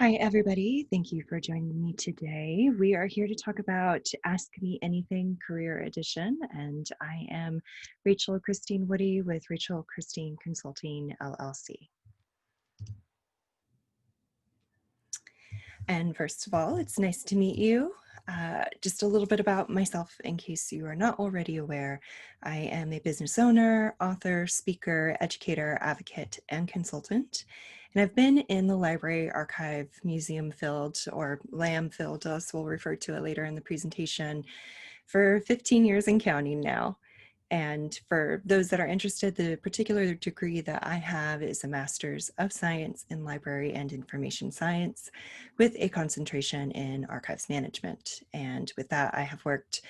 Hi, everybody. Thank you for joining me today. We are here to talk about Ask Me Anything Career Edition, and I am Rachel Christine Woody with Rachel Christine Consulting, LLC. And first of all, it's nice to meet you. Just a little bit about myself in case you are not already aware. I am a business owner, author, speaker, educator, advocate, and consultant. And I've been in the library, archive, museum field, or LAM field, as we'll refer to it later in the presentation, for 15 years and counting now. And for those that are interested, the particular degree that I have is a Master's of Science in Library and Information Science with a concentration in archives management. And with that, I have worked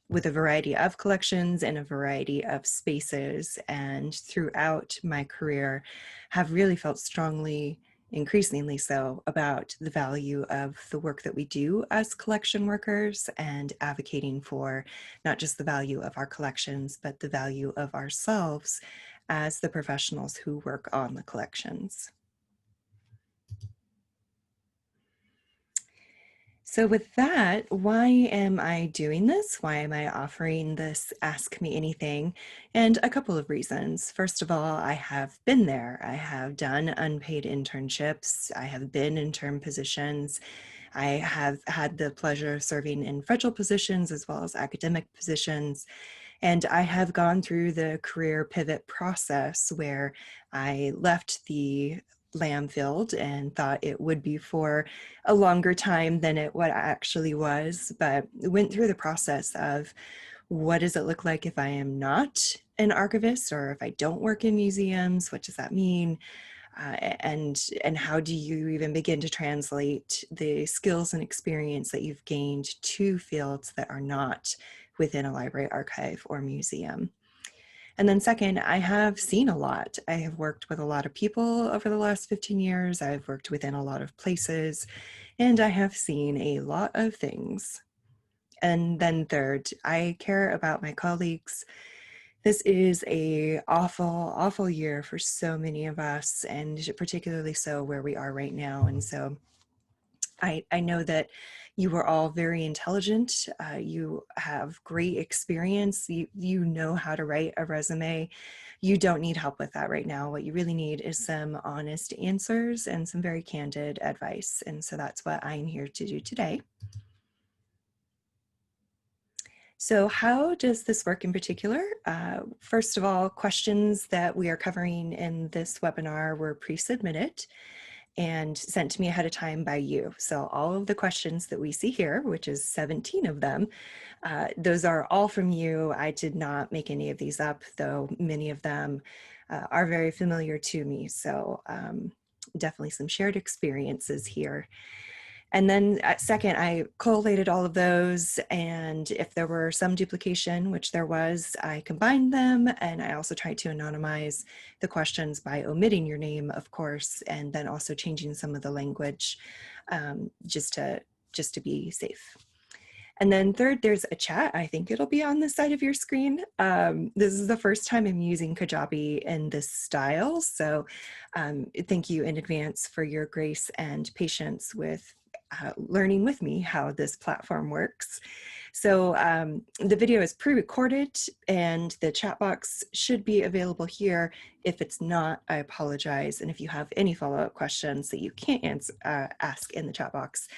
with a variety of collections and a variety of spaces, and throughout my career have really felt strongly, increasingly so, about the value of the work that we do as collection workers and advocating for not just the value of our collections, but the value of ourselves as the professionals who work on the collections. So with that, why am I doing this? Why am I offering this Ask Me Anything? And a couple of reasons. First of all, I have been there. I have done unpaid internships. I have been in term positions. I have had the pleasure of serving in federal positions as well as academic positions. And I have gone through the career pivot process where I left the LAM field and thought it would be for a longer time than what actually was, but went through the process of what does it look like if I am not an archivist, or if I don't work in museums, what does that mean? And how do you even begin to translate the skills and experience that you've gained to fields that are not within a library, archive, or museum? And then second, I have seen a lot. I have worked with a lot of people over the last 15 years. I've worked within a lot of places, and I have seen a lot of things. And then third, I care about my colleagues. This is a awful year for so many of us, and particularly so where we are right now. And so I know that you are all very intelligent. You have great experience. You know how to write a resume. You don't need help with that right now. What you really need is some honest answers and some very candid advice. And so that's what I'm here to do today. So how does this work in particular? First of all, questions that we are covering in this webinar were pre-submitted and sent to me ahead of time by you. So all of the questions that we see here, which is 17 of them, those are all from you. I did not make any of these up, though many of them are very familiar to me. So definitely some shared experiences here. And then second, I collated all of those, and if there were some duplication, which there was, I combined them, and I also tried to anonymize the questions by omitting your name, of course, and then also changing some of the language just to be safe. And then third, there's a chat. I think it'll be on the side of your screen. This is the first time I'm using Kajabi in this style, so thank you in advance for your grace and patience with learning with me how this platform works. So the video is pre-recorded and the chat box should be available here. If it's not, I apologize. And if you have any follow-up questions that you can't ask in the chat box,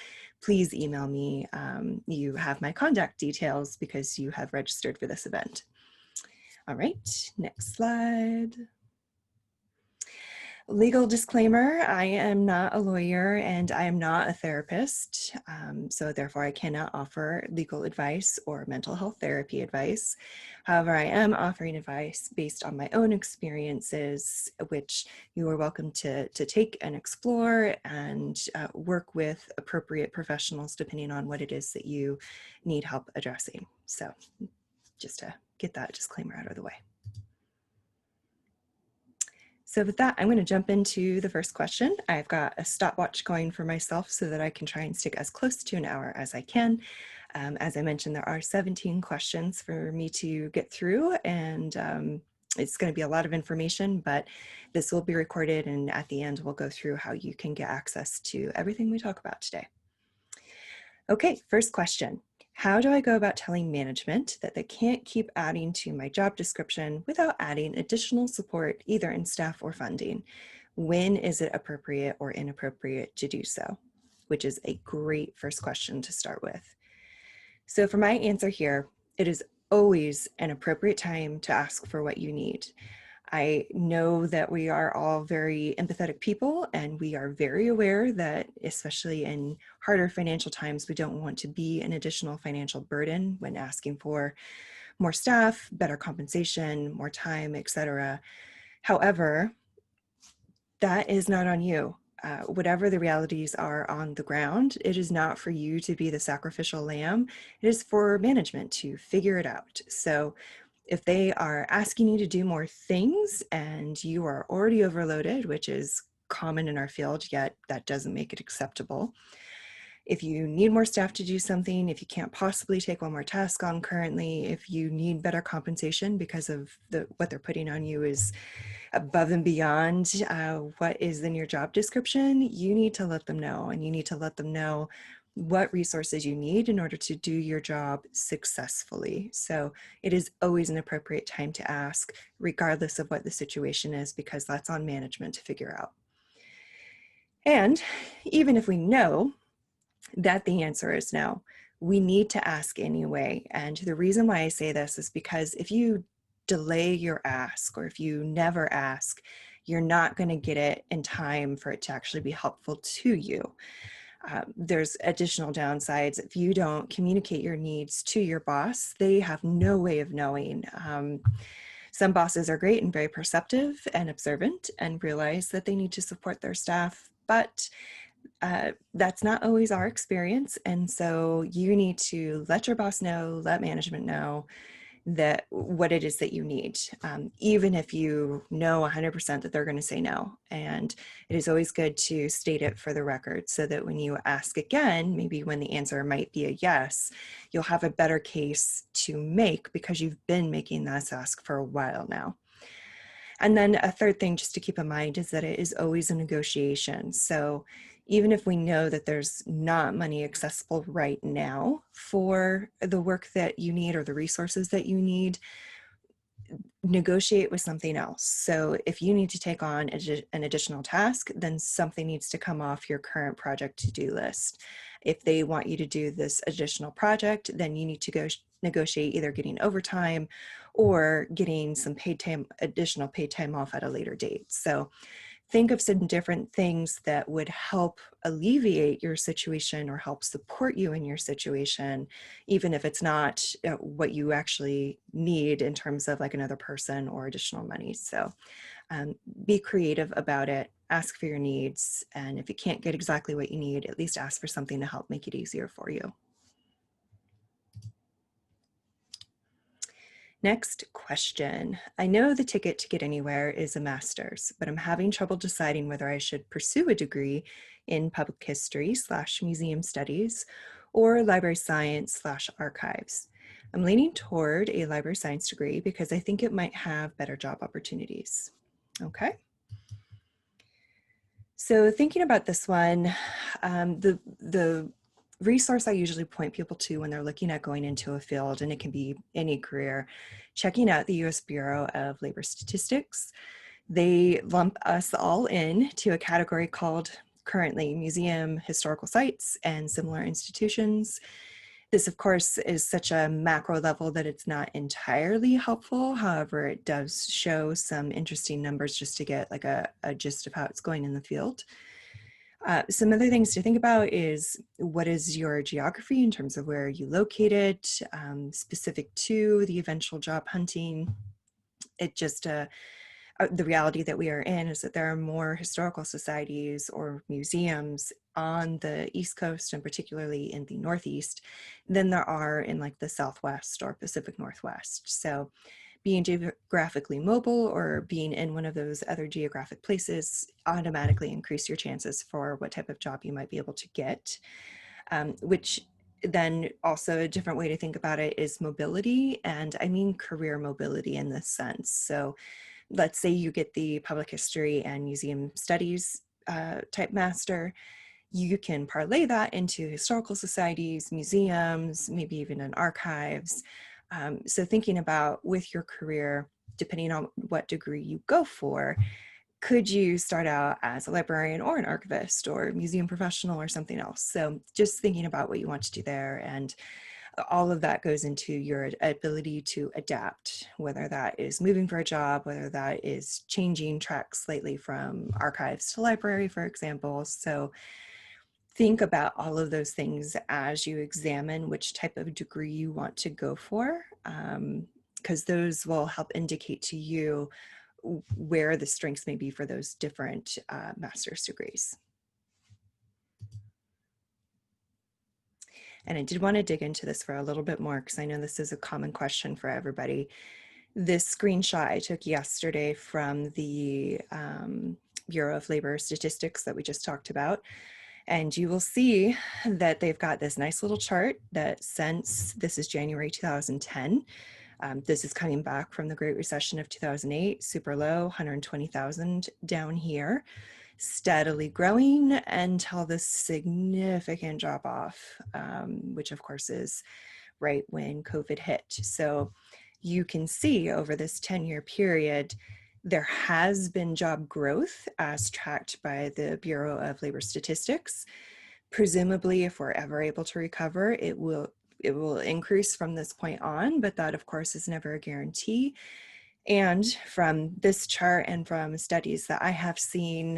please email me. You have my contact details because you have registered for this event. All right, next slide. Legal disclaimer, I am not a lawyer and I am not a therapist, so therefore I cannot offer legal advice or mental health therapy advice. However, I am offering advice based on my own experiences, which you are welcome to take and explore and work with appropriate professionals depending on what it is that you need help addressing. So just to get that disclaimer out of the way. So with that, I'm going to jump into the first question. I've got a stopwatch going for myself so that I can try and stick as close to an hour as I can. As I mentioned, there are 17 questions for me to get through, and It's going to be a lot of information, but this will be recorded, and at the end, we'll go through how you can get access to everything we talk about today. Okay, first question. How do I go about telling management that they can't keep adding to my job description without adding additional support, either in staff or funding? When is it appropriate or inappropriate to do so? Which is a great first question to start with. So for my answer here, it is always an appropriate time to ask for what you need. I know that we are all very empathetic people, and we are very aware that, especially in harder financial times, we don't want to be an additional financial burden when asking for more staff, better compensation, more time, etc. However, that is not on you. Whatever the realities are on the ground, it is not for you to be the sacrificial lamb. It is for management to figure it out. So if they are asking you to do more things and you are already overloaded, which is common in our field, yet that doesn't make it acceptable. If you need more staff to do something, if you can't possibly take one more task on currently, if you need better compensation because of what they're putting on you is above and beyond what is in your job description, you need to let them know, and you need to let them know what resources you need in order to do your job successfully. So it is always an appropriate time to ask, regardless of what the situation is, because that's on management to figure out. And even if we know that the answer is no, we need to ask anyway. And the reason why I say this is because if you delay your ask, or if you never ask, you're not going to get it in time for it to actually be helpful to you. There's additional downsides. If you don't communicate your needs to your boss, they have no way of knowing. Some bosses are great and very perceptive and observant and realize that they need to support their staff, but that's not always our experience. And so you need to let your boss know, let management know that what it is that you need, even if you know 100% that they're going to say no. And it is always good to state it for the record so that when you ask again, maybe when the answer might be a yes, you'll have a better case to make because you've been making that ask for a while now. And then a third thing just to keep in mind is that it is always a negotiation. So even if we know that there's not money accessible right now for the work that you need or the resources that you need, negotiate with something else. So if you need to take on an additional task, then something needs to come off your current project to-do list. If they want you to do this additional project, then you need to go negotiate either getting overtime or getting some additional paid time off at a later date. So think of some different things that would help alleviate your situation or help support you in your situation, even if it's not what you actually need in terms of like another person or additional money. So be creative about it, ask for your needs, and if you can't get exactly what you need, at least ask for something to help make it easier for you. Next question. I know the ticket to get anywhere is a master's, but I'm having trouble deciding whether I should pursue a degree in public history / museum studies or library science / archives. I'm leaning toward a library science degree because I think it might have better job opportunities. Okay. So thinking about this one, the resource I usually point people to when they're looking at going into a field, and it can be any career, checking out the US Bureau of Labor Statistics. They lump us all in to a category called currently museum, historical sites, and similar institutions. This, of course, is such a macro level that it's not entirely helpful. However, it does show some interesting numbers just to get like a gist of how it's going in the field. Some other things to think about is what is your geography in terms of where are you located, specific to the eventual job hunting. It just, the reality that we are in is that there are more historical societies or museums on the East Coast and particularly in the Northeast than there are in like the Southwest or Pacific Northwest. So being geographically mobile or being in one of those other geographic places automatically increase your chances for what type of job you might be able to get, which then also a different way to think about it is mobility, and I mean career mobility in this sense. So let's say you get the public history and museum studies type master. You can parlay that into historical societies, museums, maybe even in archives. So thinking about with your career, depending on what degree you go for, could you start out as a librarian or an archivist or museum professional or something else? So just thinking about what you want to do there, and all of that goes into your ability to adapt, whether that is moving for a job, whether that is changing track slightly from archives to library, for example. So think about all of those things as you examine which type of degree you want to go for, because those will help indicate to you where the strengths may be for those different master's degrees. And I did want to dig into this for a little bit more because I know this is a common question for everybody. This screenshot I took yesterday from the Bureau of Labor Statistics that we just talked about. And you will see that they've got this nice little chart that since this is January 2010, this is coming back from the Great Recession of 2008, super low, 120,000 down here, steadily growing until this significant drop off, which of course is right when COVID hit. So you can see over this 10-year period, there has been job growth as tracked by the Bureau of Labor Statistics. Presumably, if we're ever able to recover, it will increase from this point on, but that of course is never a guarantee. And from this chart and from studies that I have seen,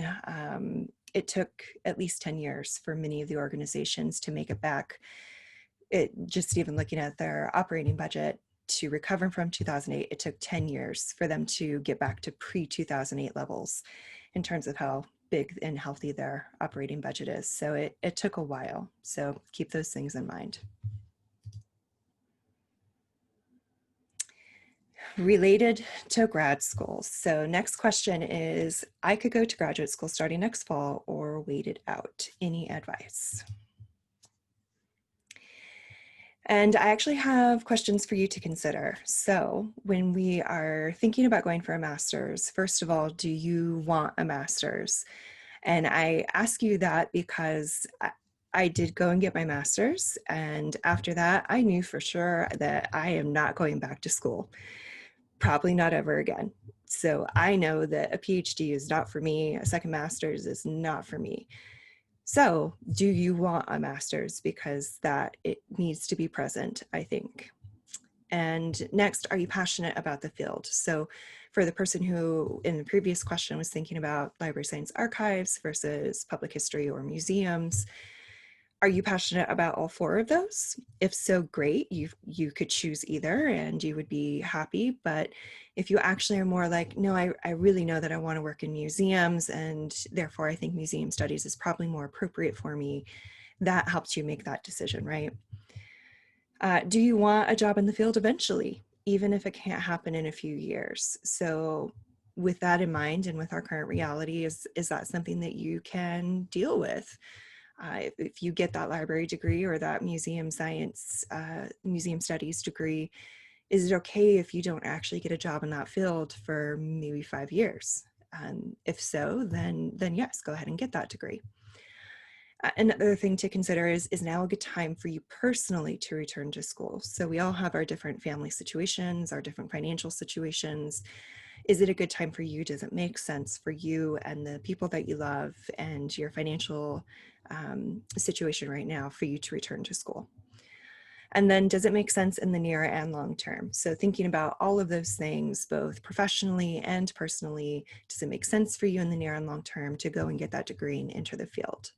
it took at least 10 years for many of the organizations to make it back. Just even looking at their operating budget to recover from 2008, it took 10 years for them to get back to pre-2008 levels in terms of how big and healthy their operating budget is. So it took a while. So keep those things in mind. Related to grad school. So next question is, I could go to graduate school starting next fall or wait it out. Any advice? And I actually have questions for you to consider. So when we are thinking about going for a master's, first of all, do you want a master's? And I ask you that because I did go and get my master's. And after that, I knew for sure that I am not going back to school. Probably not ever again. So I know that a PhD is not for me. A second master's is not for me. So do you want a master's? Because that it needs to be present, I think. And next, are you passionate about the field? So for the person who in the previous question was thinking about library science archives versus public history or museums, are you passionate about all four of those? If so, great. You could choose either and you would be happy. But if you actually are more like, no, I really know that I want to work in museums and therefore I think museum studies is probably more appropriate for me, that helps you make that decision, right? Do you want a job in the field eventually, even if it can't happen in a few years? So with that in mind and with our current reality, is that something that you can deal with? If you get that library degree or that museum science, museum studies degree, is it okay if you don't actually get a job in that field for maybe 5 years? If so, then yes, go ahead and get that degree. Another thing to consider is now a good time for you personally to return to school? So we all have our different family situations, our different financial situations. Is it a good time for you? Does it make sense for you and the people that you love and your financial situation right now for you to return to school? And then does it make sense in the near and long term? So thinking about all of those things, both professionally and personally, does it make sense for you in the near and long term to go and get that degree and enter the field?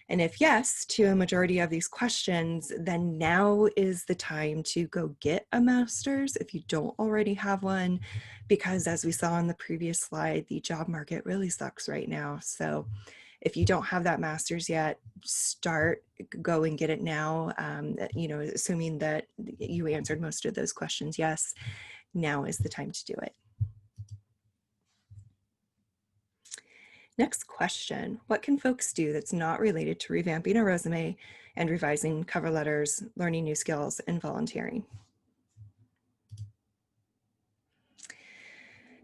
And if yes, to a majority of these questions, then now is the time to go get a master's if you don't already have one, because as we saw on the previous slide, the job market really sucks right now. So if you don't have that master's yet, go and get it now. Assuming that you answered most of those questions, yes, now is the time to do it. Next question, what can folks do that's not related to revamping a resume and revising cover letters, learning new skills, and volunteering?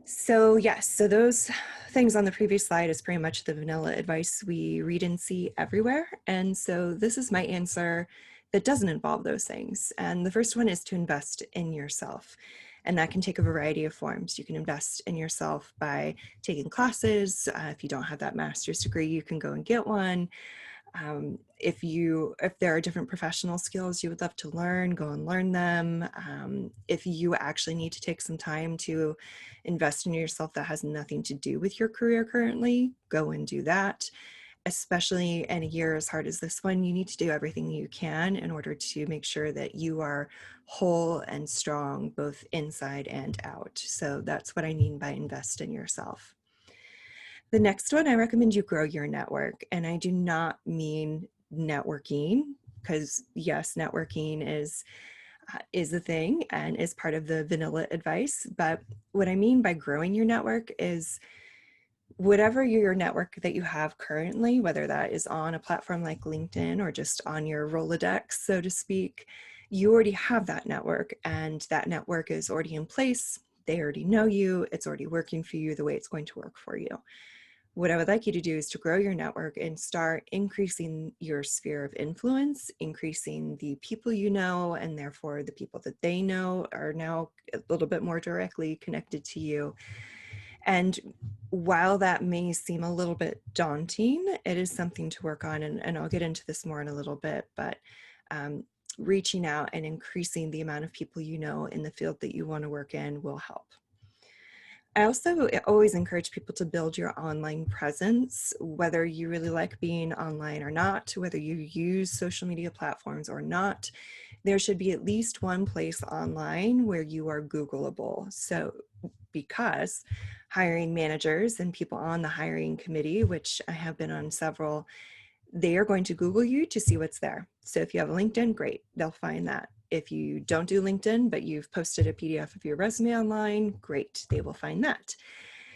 So yes, so those things on the previous slide is pretty much the vanilla advice we read and see everywhere. And so this is my answer that doesn't involve those things. And the first one is to invest in yourself. And that can take a variety of forms. You can invest in yourself by taking classes. If you don't have that master's degree, you can go and get one. If there are different professional skills you would love to learn, go and learn them. If you actually need to take some time to invest in yourself that has nothing to do with your career currently, go and do that. Especially in a year as hard as this one, you need to do everything you can in order to make sure that you are whole and strong, both inside and out. So that's what I mean by invest in yourself. The next one, I recommend you grow your network. And I do not mean networking, because yes, networking is a thing and is part of the vanilla advice. But what I mean by growing your network is whatever your network that you have currently, whether that is on a platform like LinkedIn or just on your Rolodex, so to speak, you already have that network, and that network is already in place. They already know you. It's already working for you the way it's going to work for you. What I would like you to do is to grow your network and start increasing your sphere of influence, increasing the people you know, and therefore the people that they know are now a little bit more directly connected to you. And while that may seem a little bit daunting, it is something to work on. And I'll get into this more in a little bit, but reaching out and increasing the amount of people you know in the field that you want to work in will help. I also always encourage people to build your online presence, whether you really like being online or not, whether you use social media platforms or not. There should be at least one place online where you are Googleable. So, because hiring managers and people on the hiring committee, which I have been on several, they are going to Google you to see what's there. So if you have a LinkedIn, great, they'll find that. If you don't do LinkedIn, but you've posted a PDF of your resume online, great, they will find that.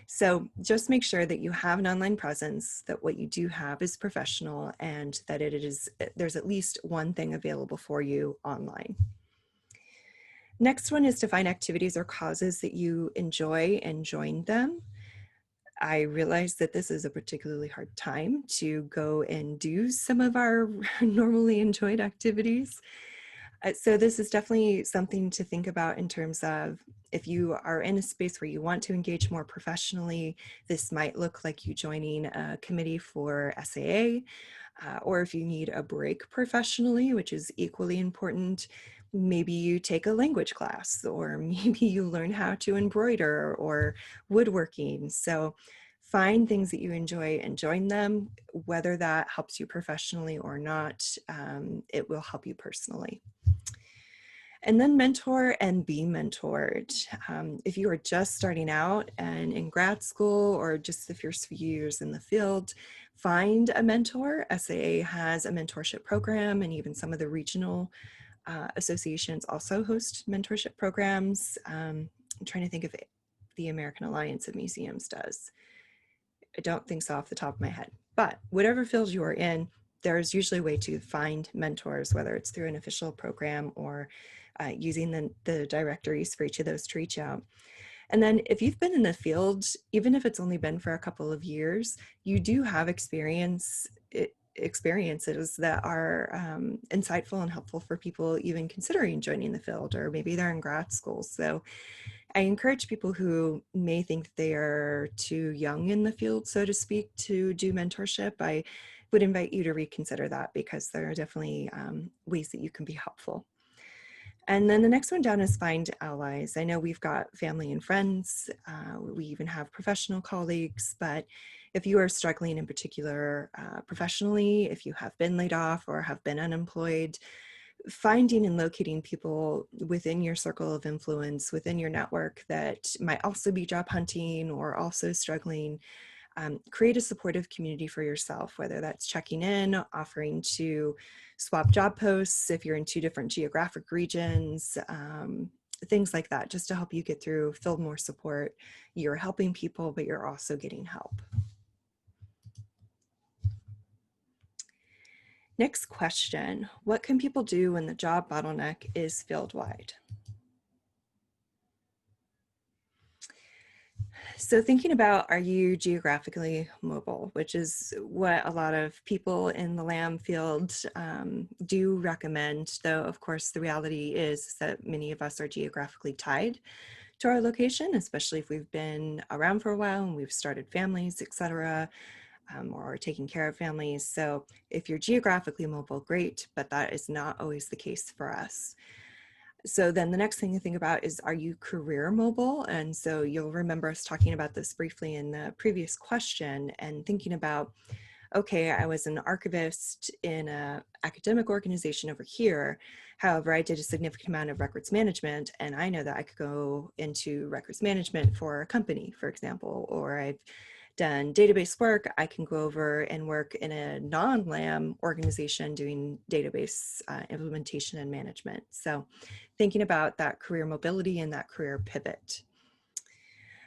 So just make sure that you have an online presence, that what you do have is professional, and that there's at least one thing available for you online. Next one is to find activities or causes that you enjoy and join them. I realize that this is a particularly hard time to go and do some of our normally enjoyed activities. So this is definitely something to think about in terms of if you are in a space where you want to engage more professionally, this might look like you joining a committee for SAA, or if you need a break professionally, which is equally important, maybe you take a language class, or maybe you learn how to embroider or woodworking. So find things that you enjoy and join them, whether that helps you professionally or not, it will help you personally. And then mentor and be mentored. If you are just starting out and in grad school, or just the first few years in the field, find a mentor. SAA has a mentorship program, and even some of the regional associations also host mentorship programs. I'm trying to think if the American Alliance of Museums does. I don't think so off the top of my head, but whatever field you are in, there's usually a way to find mentors, whether it's through an official program or using the directories for each of those to reach out. And then if you've been in the field, even if it's only been for a couple of years, you do have experiences that are insightful and helpful for people even considering joining the field, or maybe they're in grad school. So I encourage people who may think they are too young in the field, so to speak, to do mentorship. I would invite you to reconsider that, because there are definitely ways that you can be helpful. And then the next one down is find allies. I know we've got family and friends. We even have professional colleagues, but if you are struggling in particular professionally, if you have been laid off or have been unemployed, finding and locating people within your circle of influence, within your network that might also be job hunting or also struggling, create a supportive community for yourself, whether that's checking in, offering to swap job posts if you're in two different geographic regions, things like that, just to help you get through, feel more support. You're helping people, but you're also getting help. Next question, what can people do when the job bottleneck is field wide? So thinking about, are you geographically mobile, which is what a lot of people in the LAM field do recommend, though of course the reality is that many of us are geographically tied to our location, especially if we've been around for a while and we've started families, etc., or taking care of families. So if you're geographically mobile, great, but that is not always the case for us. So then the next thing to think about is, are you career mobile? And so you'll remember us talking about this briefly in the previous question and thinking about, okay, I was an archivist in an academic organization over here. However, I did a significant amount of records management, and I know that I could go into records management for a company, for example, or I've done database work. I can go over and work in a non-LAM organization doing database implementation and management. So thinking about that career mobility and that career pivot.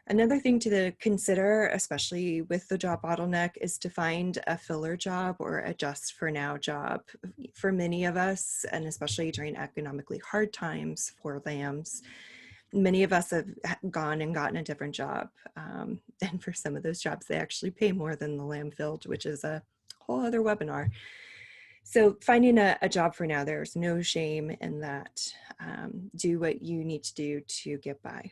Another thing to consider, especially with the job bottleneck, is to find a filler job or a just for now job. For many of us, and especially during economically hard times for LAMs, many of us have gone and gotten a different job. And for some of those jobs, they actually pay more than the LAM field, which is a whole other webinar. So finding a job for now, there's no shame in that. Do what you need to do to get by.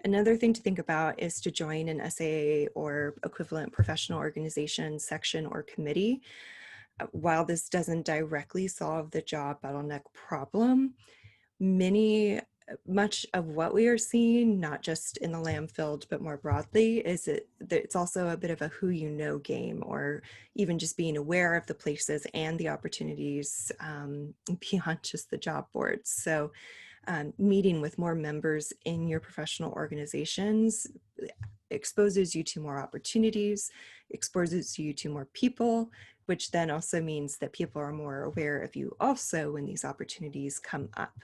Another thing to think about is to join an SAA or equivalent professional organization, section, or committee. While this doesn't directly solve the job bottleneck problem, much of what we are seeing, not just in the LAM field, but more broadly, is it's also a bit of a who you know game, or even just being aware of the places and the opportunities beyond just the job boards. So meeting with more members in your professional organizations exposes you to more opportunities, exposes you to more people, which then also means that people are more aware of you also when these opportunities come up.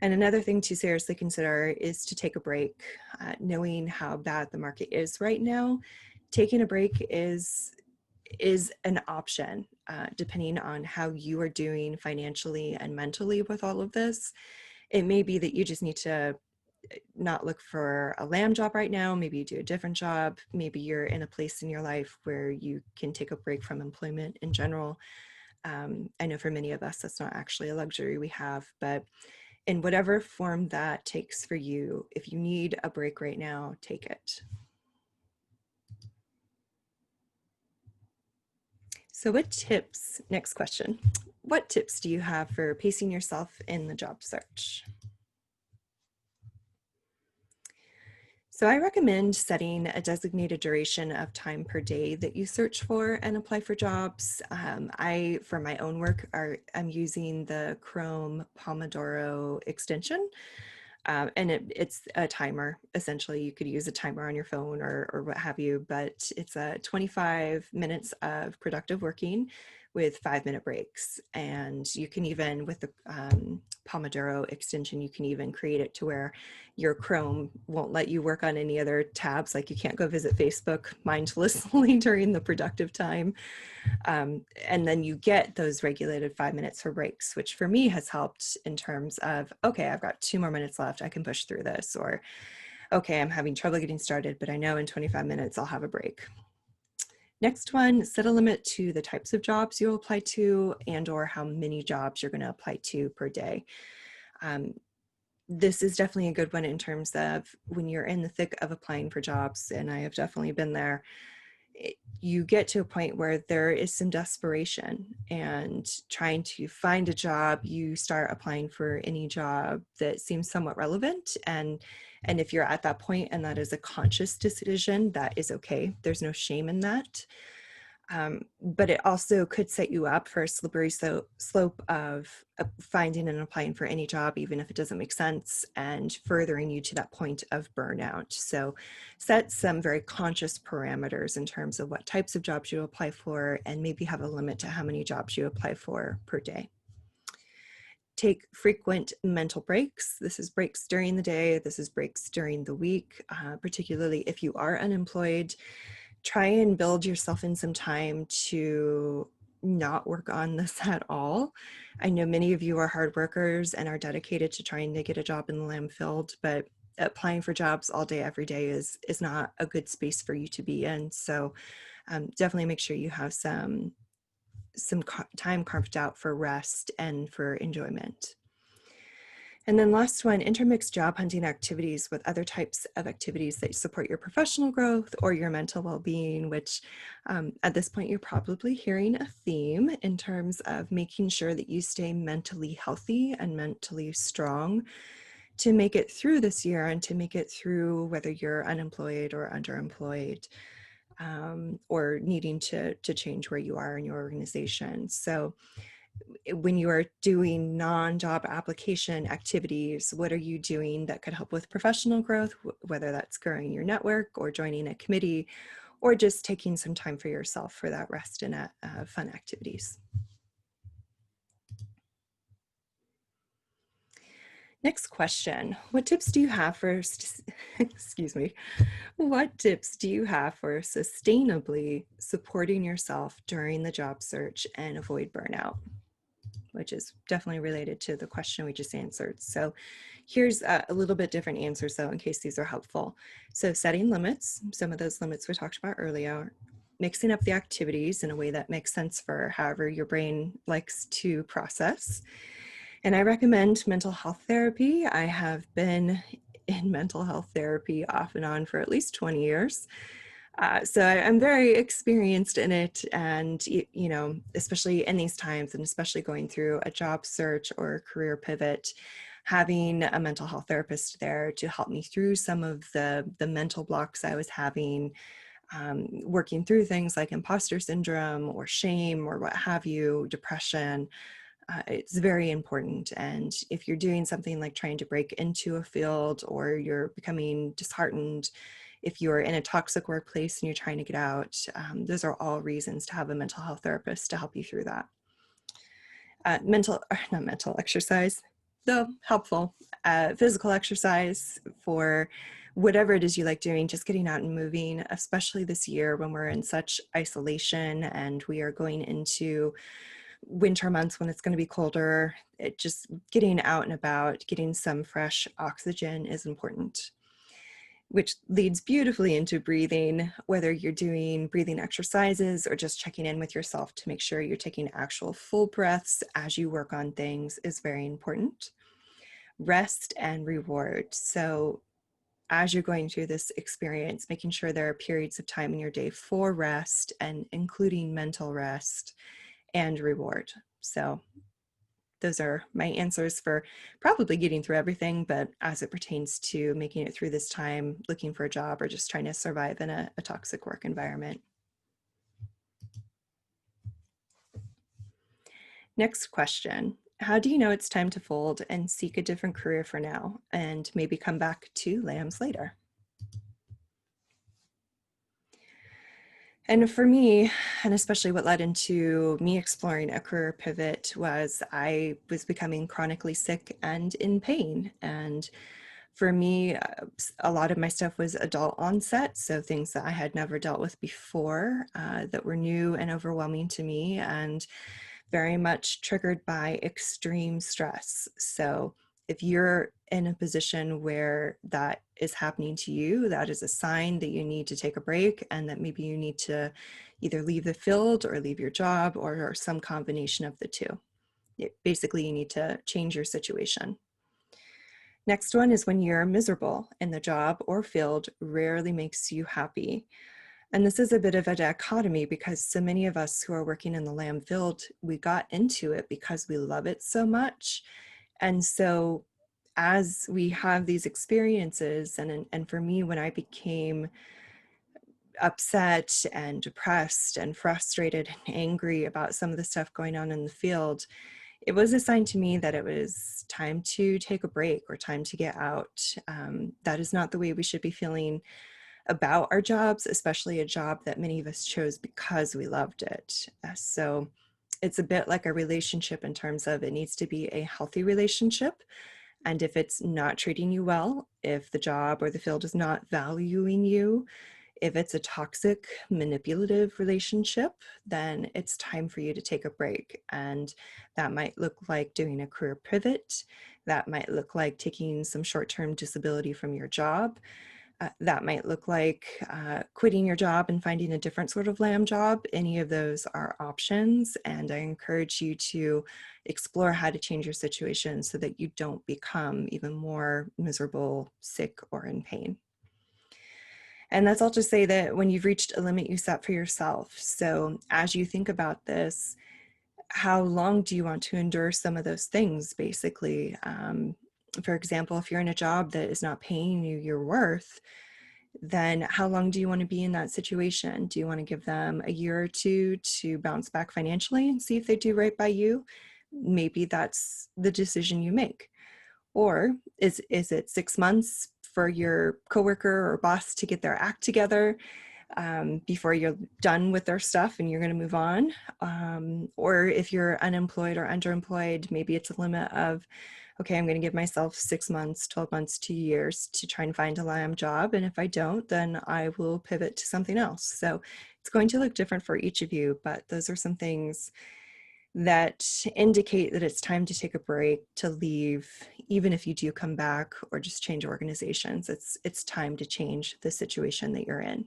And another thing to seriously consider is to take a break. Knowing how bad the market is right now, taking a break is an option, depending on how you are doing financially and mentally with all of this. It may be that you just need to not look for a LAM job right now. Maybe you do a different job. Maybe you're in a place in your life where you can take a break from employment in general. I know for many of us, that's not actually a luxury we have, but in whatever form that takes for you, if you need a break right now, take it. So next question, what tips do you have for pacing yourself in the job search? So I recommend setting a designated duration of time per day that you search for and apply for jobs. For my own work, I'm using the Chrome Pomodoro extension. And it's a timer. Essentially, you could use a timer on your phone or what have you, but it's 25 minutes of productive working with 5-minute breaks. And you can even, with the Pomodoro extension, you can even create it to where your Chrome won't let you work on any other tabs. Like you can't go visit Facebook mindlessly during the productive time. And then you get those regulated 5 minutes for breaks, which for me has helped in terms of, okay, I've got 2 more minutes left, I can push through this, or okay, I'm having trouble getting started, but I know in 25 minutes I'll have a break. Next one, set a limit to the types of jobs you'll apply to and or how many jobs you're going to apply to per day. This is definitely a good one in terms of when you're in the thick of applying for jobs, and I have definitely been there. You get to a point where there is some desperation and trying to find a job, you start applying for any job that seems somewhat relevant. And if you're at that point and that is a conscious decision, that is okay. There's no shame in that. But it also could set you up for a slippery slope of finding and applying for any job, even if it doesn't make sense, and furthering you to that point of burnout. So set some very conscious parameters in terms of what types of jobs you apply for, and maybe have a limit to how many jobs you apply for per day. Take frequent mental breaks. This is breaks during the day. This is breaks during the week, particularly if you are unemployed. Try and build yourself in some time to not work on this at all. I know many of you are hard workers and are dedicated to trying to get a job in the LAM field, but applying for jobs all day, every day is not a good space for you to be in. So definitely make sure you have some time carved out for rest and for enjoyment. And then last one, intermix job hunting activities with other types of activities that support your professional growth or your mental well-being, which at this point, you're probably hearing a theme in terms of making sure that you stay mentally healthy and mentally strong to make it through this year and to make it through whether you're unemployed or underemployed, or needing to change where you are in your organization. So when you are doing non-job application activities, what are you doing that could help with professional growth, whether that's growing your network or joining a committee or just taking some time for yourself for that rest and fun activities. Next question, what tips do you have for, excuse me, what tips do you have for sustainably supporting yourself during the job search and avoid burnout? Which is definitely related to the question we just answered. So here's a little bit different answers though, in case these are helpful. So setting limits, some of those limits we talked about earlier, mixing up the activities in a way that makes sense for however your brain likes to process. And I recommend mental health therapy. I have been in mental health therapy off and on for at least 20 years. So I'm very experienced in it, and you know, especially in these times, and especially going through a job search or a career pivot, having a mental health therapist there to help me through some of the mental blocks I was having, working through things like imposter syndrome or shame or what have you, depression. It's very important. And if you're doing something like trying to break into a field or you're becoming disheartened, if you're in a toxic workplace and you're trying to get out, those are all reasons to have a mental health therapist to help you through that. Not mental exercise, though helpful. Physical exercise for whatever it is you like doing, just getting out and moving, especially this year when we're in such isolation and we are going into winter months when it's going to be colder. Just getting out and about, getting some fresh oxygen is important, which leads beautifully into breathing, whether you're doing breathing exercises or just checking in with yourself to make sure you're taking actual full breaths as you work on things is very important. Rest and reward. So as you're going through this experience, making sure there are periods of time in your day for rest and including mental rest and reward. So those are my answers for probably getting through everything, but as it pertains to making it through this time, looking for a job or just trying to survive in a toxic work environment. Next question. How do you know it's time to fold and seek a different career for now and maybe come back to LAMs later? And for me, and especially what led into me exploring a career pivot, was I was becoming chronically sick and in pain. And for me, a lot of my stuff was adult onset, so things that I had never dealt with before, that were new and overwhelming to me, and very much triggered by extreme stress. So if you're in a position where that is happening to you, that is a sign that you need to take a break and that maybe you need to either leave the field or leave your job or some combination of the two. Basically, you need to change your situation. Next one is when you're miserable and the job or field rarely makes you happy. And this is a bit of a dichotomy because so many of us who are working in the LAM field, we got into it because we love it so much. And so as we have these experiences, and for me, when I became upset and depressed and frustrated and angry about some of the stuff going on in the field, it was a sign to me that it was time to take a break or time to get out. That is not the way we should be feeling about our jobs, especially a job that many of us chose because we loved it. So it's a bit like a relationship in terms of it needs to be a healthy relationship. And if it's not treating you well, if the job or the field is not valuing you, If it's a toxic, manipulative relationship, then it's time for you to take a break. And that might look like doing a career pivot. That might look like taking some short-term disability from your job. That might look like quitting your job and finding a different sort of LAM job. Any of those are options. And I encourage you to explore how to change your situation so that you don't become even more miserable, sick, or in pain. And that's all to say that when you've reached a limit you set for yourself. So as you think about this, how long do you want to endure some of those things, basically? For example, if you're in a job that is not paying you your worth, then how long do you want to be in that situation? Do you want to give them a year or two to bounce back financially and see if they do right by you? Maybe that's the decision you make. Or is it 6 months for your coworker or boss to get their act together before you're done with their stuff and you're going to move on? Or if you're unemployed or underemployed, maybe it's a limit of, okay, I'm going to give myself 6 months, 12 months, 2 years to try and find a LAM job. And if I don't, then I will pivot to something else. So it's going to look different for each of you, but those are some things that indicate that it's time to take a break, to leave, even if you do come back or just change organizations. It's time to change the situation that you're in.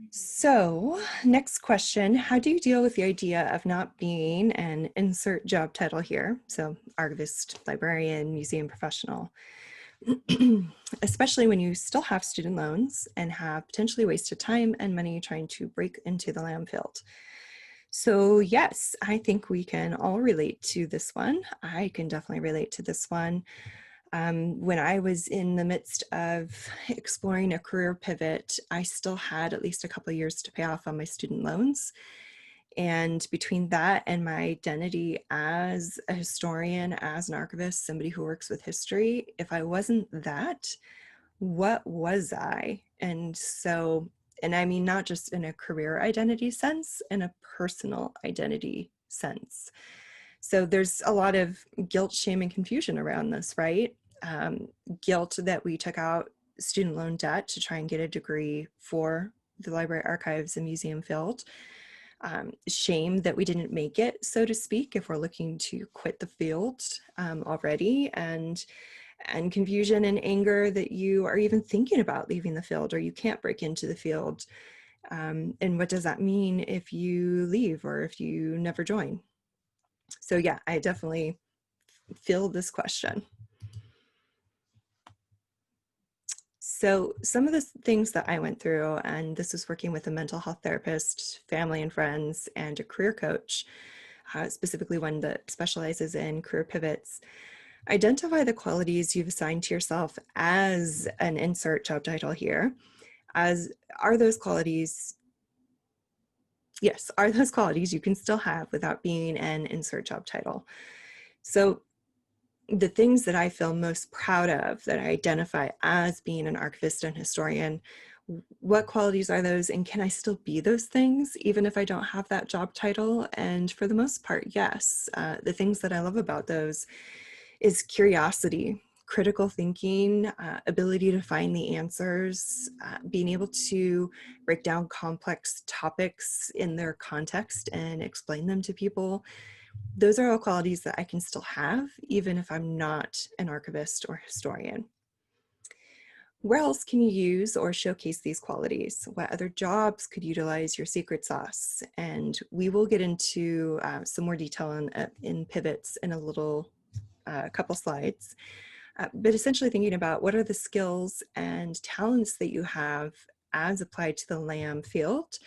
So next question, how do you deal with the idea of not being an insert job title here? So archivist, librarian, museum professional, especially when you still have student loans and have potentially wasted time and money trying to break into the LAM field. So yes, I think we can all relate to this one. I can definitely relate to this one. When I was in the midst of exploring a career pivot, I still had at least a couple of years to pay off on my student loans. And between that and my identity as a historian, as an archivist, somebody who works with history, if I wasn't that, what was I? And so, and I mean, not just in a career identity sense, in a personal identity sense. So there's a lot of guilt, shame, and confusion around this, right? Guilt that we took out student loan debt to try and get a degree for the library, archives, and museum field. Shame that we didn't make it, so to speak, if we're looking to quit the field already, and confusion and anger that you are even thinking about leaving the field or you can't break into the field. And what does that mean if you leave or if you never join? So yeah, I definitely feel this question. So some of the things that I went through, and this was working with a mental health therapist, family and friends, and a career coach, specifically one that specializes in career pivots. Identify the qualities you've assigned to yourself as an insert job title here. Are those qualities, yes, are those qualities you can still have without being an insert job title? So the things that I feel most proud of that I identify as being an archivist and historian, what qualities are those, and can I still be those things even if I don't have that job title? And for the most part, yes. The things that I love about those is curiosity, critical thinking, ability to find the answers, being able to break down complex topics in their context and explain them to people. Those are all qualities that I can still have, even if I'm not an archivist or historian. Where else can you use or showcase these qualities? What other jobs could utilize your secret sauce? And we will get into some more detail in pivots in a little couple slides. But essentially thinking about what are the skills and talents that you have as applied to the LAM field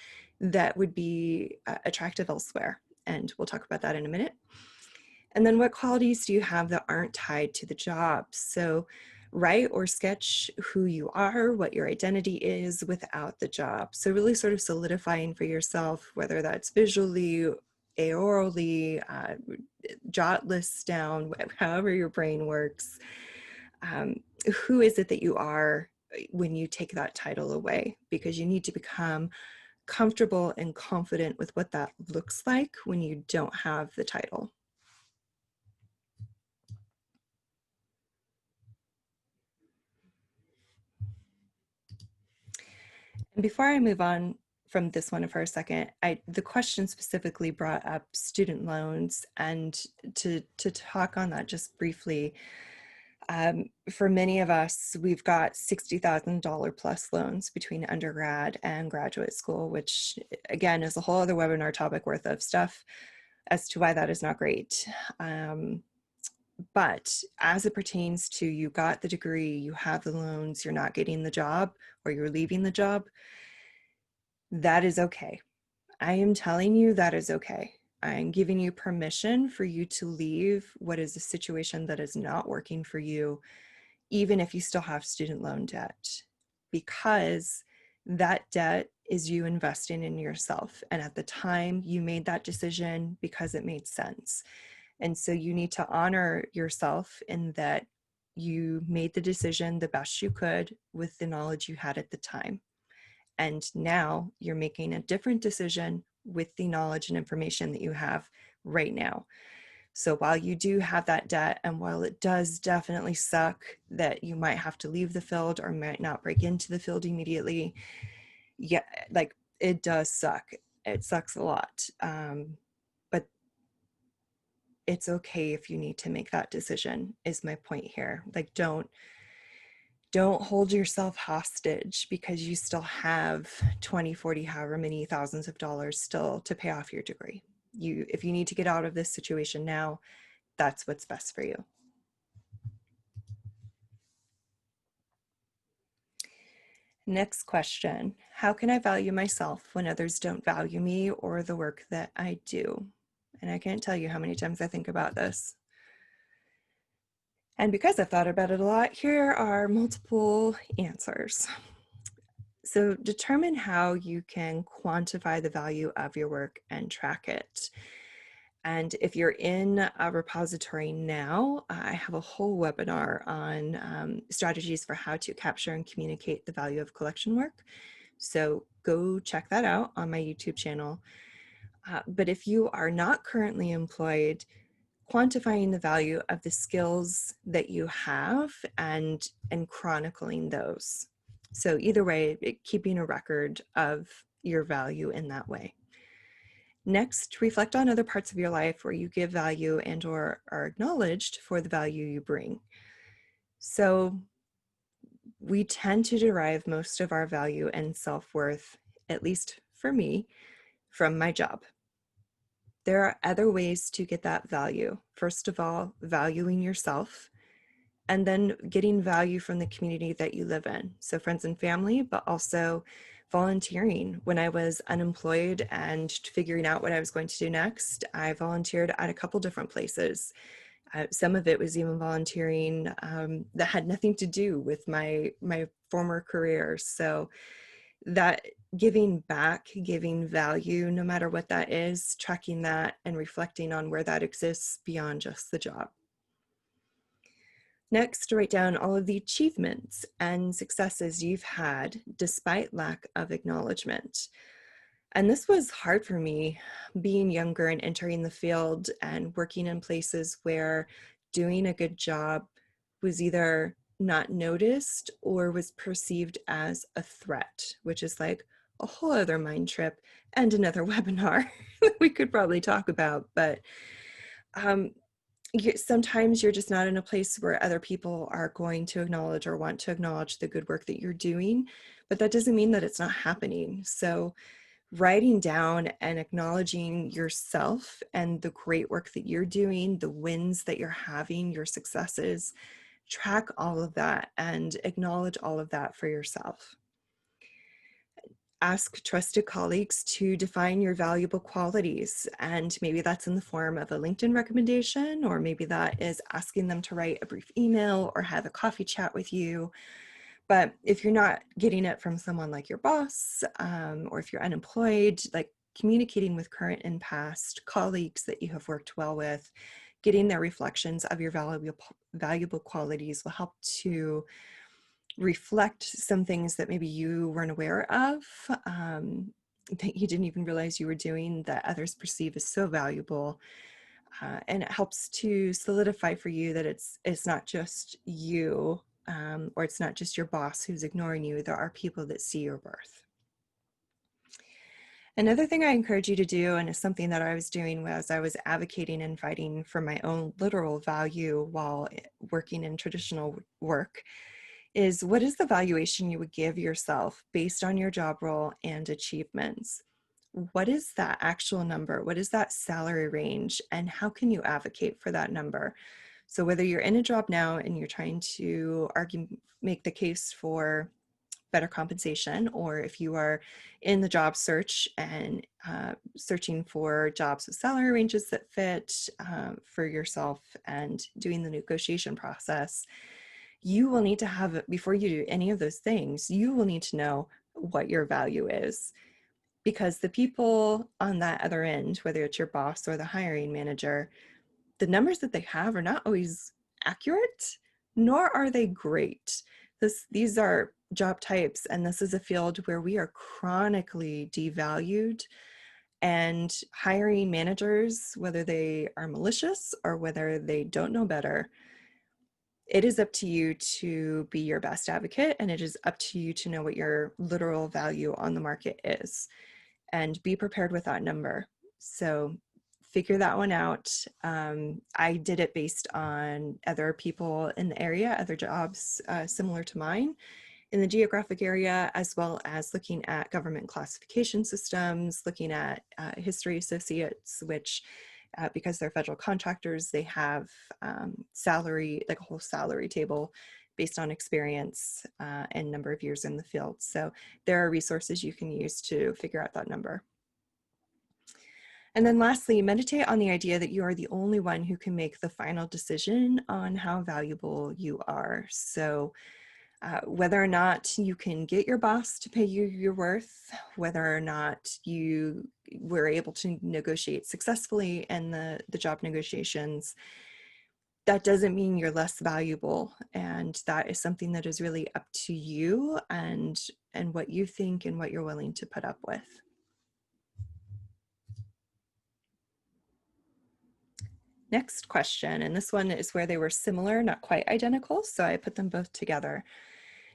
that would be attractive elsewhere. And we'll talk about that in a minute. And then what qualities do you have that aren't tied to the job? So write or sketch who you are, what your identity is without the job. So really sort of solidifying for yourself, whether that's visually, aurally, jot lists down, however your brain works. Who is it that you are when you take that title away? Because you need to become comfortable and confident with what that looks like when you don't have the title. And before I move on from this one for a second, the question specifically brought up student loans, and to talk on that just briefly. For many of us, we've got $60,000 plus loans between undergrad and graduate school, which again is a whole other webinar topic worth of stuff as to why that is not great. But as it pertains to you got the degree, you have the loans, you're not getting the job, or you're leaving the job, that is okay. I am telling you that is okay. I'm giving you permission for you to leave what is a situation that is not working for you, even if you still have student loan debt, because that debt is you investing in yourself. And at the time, you made that decision because it made sense. And so you need to honor yourself in that you made the decision the best you could with the knowledge you had at the time. And now you're making a different decision with the knowledge and information that you have right now. So while you do have that debt, and while it does definitely suck that you might have to leave the field or might not break into the field immediately, yeah, like it does suck. It sucks a lot. But it's okay if you need to make that decision, is my point here. Like, don't hold yourself hostage because you still have 20, 40, however many thousands of dollars still to pay off your degree. If you need to get out of this situation now, that's what's best for you. Next question. How can I value myself when others don't value me or the work that I do? And I can't tell you how many times I think about this. And because I've thought about it a lot, here are multiple answers. So determine how you can quantify the value of your work and track it. And if you're in a repository now, I have a whole webinar on strategies for how to capture and communicate the value of collection work. So go check that out on my YouTube channel. But if you are not currently employed, quantifying the value of the skills that you have and chronicling those. So either way, keeping a record of your value in that way. Next, reflect on other parts of your life where you give value and or are acknowledged for the value you bring. So we tend to derive most of our value and self-worth, at least for me, from my job. There are other ways to get that value. First of all, valuing yourself, and then getting value from the community that you live in. So friends and family, but also volunteering. When I was unemployed and figuring out what I was going to do next, I volunteered at a couple different places. Some of it was even volunteering that had nothing to do with my former career. So that giving back, giving value, no matter what that is, tracking that and reflecting on where that exists beyond just the job. Next, write down all of the achievements and successes you've had despite lack of acknowledgement. And this was hard for me, being younger and entering the field and working in places where doing a good job was either not noticed or was perceived as a threat, which is like a whole other mind trip and another webinar that we could probably talk about. But sometimes you're just not in a place where other people are going to acknowledge or want to acknowledge the good work that you're doing, but that doesn't mean that it's not happening. So writing down and acknowledging yourself and the great work that you're doing, the wins that you're having, your successes, track all of that and acknowledge all of that for yourself. Ask trusted colleagues to define your valuable qualities. And maybe that's in the form of a LinkedIn recommendation, or maybe that is asking them to write a brief email or have a coffee chat with you. But if you're not getting it from someone like your boss, or if you're unemployed, like communicating with current and past colleagues that you have worked well with, getting their reflections of your valuable qualities will help to reflect some things that maybe you weren't aware of, that you didn't even realize you were doing, that others perceive as so valuable. And it helps to solidify for you that it's not just you, or it's not just your boss who's ignoring you. There are people that see your worth. Another thing I encourage you to do, and is something that I was doing was I was advocating and fighting for my own literal value while working in traditional work, is what is the valuation you would give yourself based on your job role and achievements? What is that actual number? What is that salary range? And how can you advocate for that number? So whether you're in a job now and you're trying to make the case for better compensation, or if you are in the job search and searching for jobs with salary ranges that fit for yourself and doing the negotiation process, you will need to have, before you do any of those things, you will need to know what your value is. Because the people on that other end, whether it's your boss or the hiring manager, the numbers that they have are not always accurate, nor are they great. These are job types, and this is a field where we are chronically devalued, and hiring managers, whether they are malicious or whether they don't know better, it is up to you to be your best advocate, and it is up to you to know what your literal value on the market is and be prepared with that number. So figure that one out. I did it based on other people in the area, other jobs similar to mine in the geographic area, as well as looking at government classification systems, looking at history associates, which because they're federal contractors, they have salary, like a whole salary table based on experience and number of years in the field. So there are resources you can use to figure out that number. And then lastly, meditate on the idea that you are the only one who can make the final decision on how valuable you are. So whether or not you can get your boss to pay you your worth, whether or not you were able to negotiate successfully in the job negotiations, that doesn't mean you're less valuable. And that is something that is really up to you and what you think and what you're willing to put up with. Next question, and this one is where they were similar, not quite identical, so I put them both together.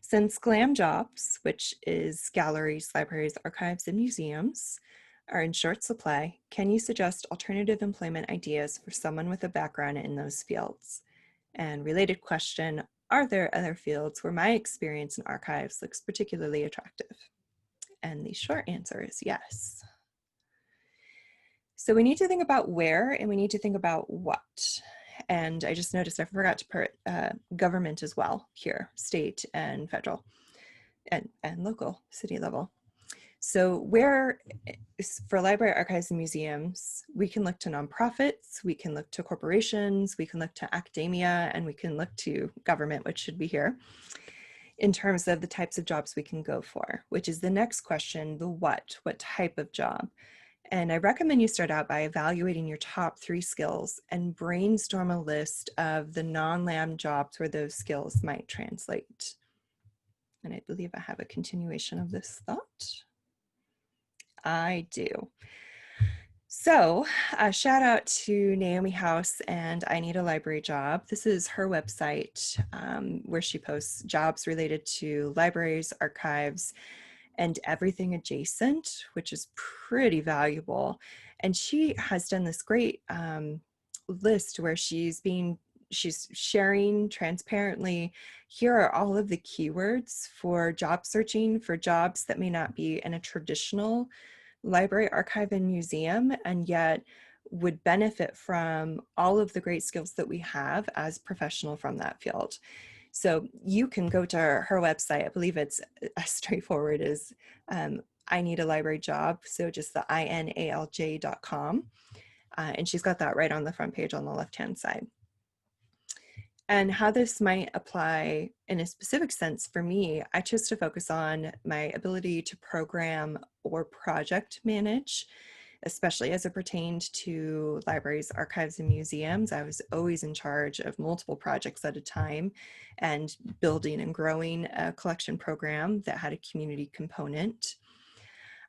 Since GLAM jobs, which is galleries, libraries, archives, and museums, are in short supply, can you suggest alternative employment ideas for someone with a background in those fields? And related question, are there other fields where my experience in archives looks particularly attractive? And the short answer is yes. So we need to think about where, and we need to think about what. And I just noticed I forgot to put government as well here, state and federal and local, city level. So where, for library, archives, and museums, we can look to nonprofits, we can look to corporations, we can look to academia, and we can look to government, which should be here, in terms of the types of jobs we can go for, which is the next question, the what type of job? And I recommend you start out by evaluating your top 3 skills and brainstorm a list of the non-LAM jobs where those skills might translate. And I believe I have a continuation of this thought. I do. So a shout out to Naomi House and I Need a Library Job. This is her website where she posts jobs related to libraries, archives, and everything adjacent, which is pretty valuable. And she has done this great list where she's sharing transparently, here are all of the keywords for job searching for jobs that may not be in a traditional library, archive, and museum, and yet would benefit from all of the great skills that we have as professional from that field. So you can go to her website. I believe it's as straightforward as I Need a Library Job. So just the INALJ.com. And she's got that right on the front page on the left-hand side. And how this might apply in a specific sense for me, I chose to focus on my ability to program or project manage, especially as it pertained to libraries, archives, and museums. I was always in charge of multiple projects at a time and building and growing a collection program that had a community component.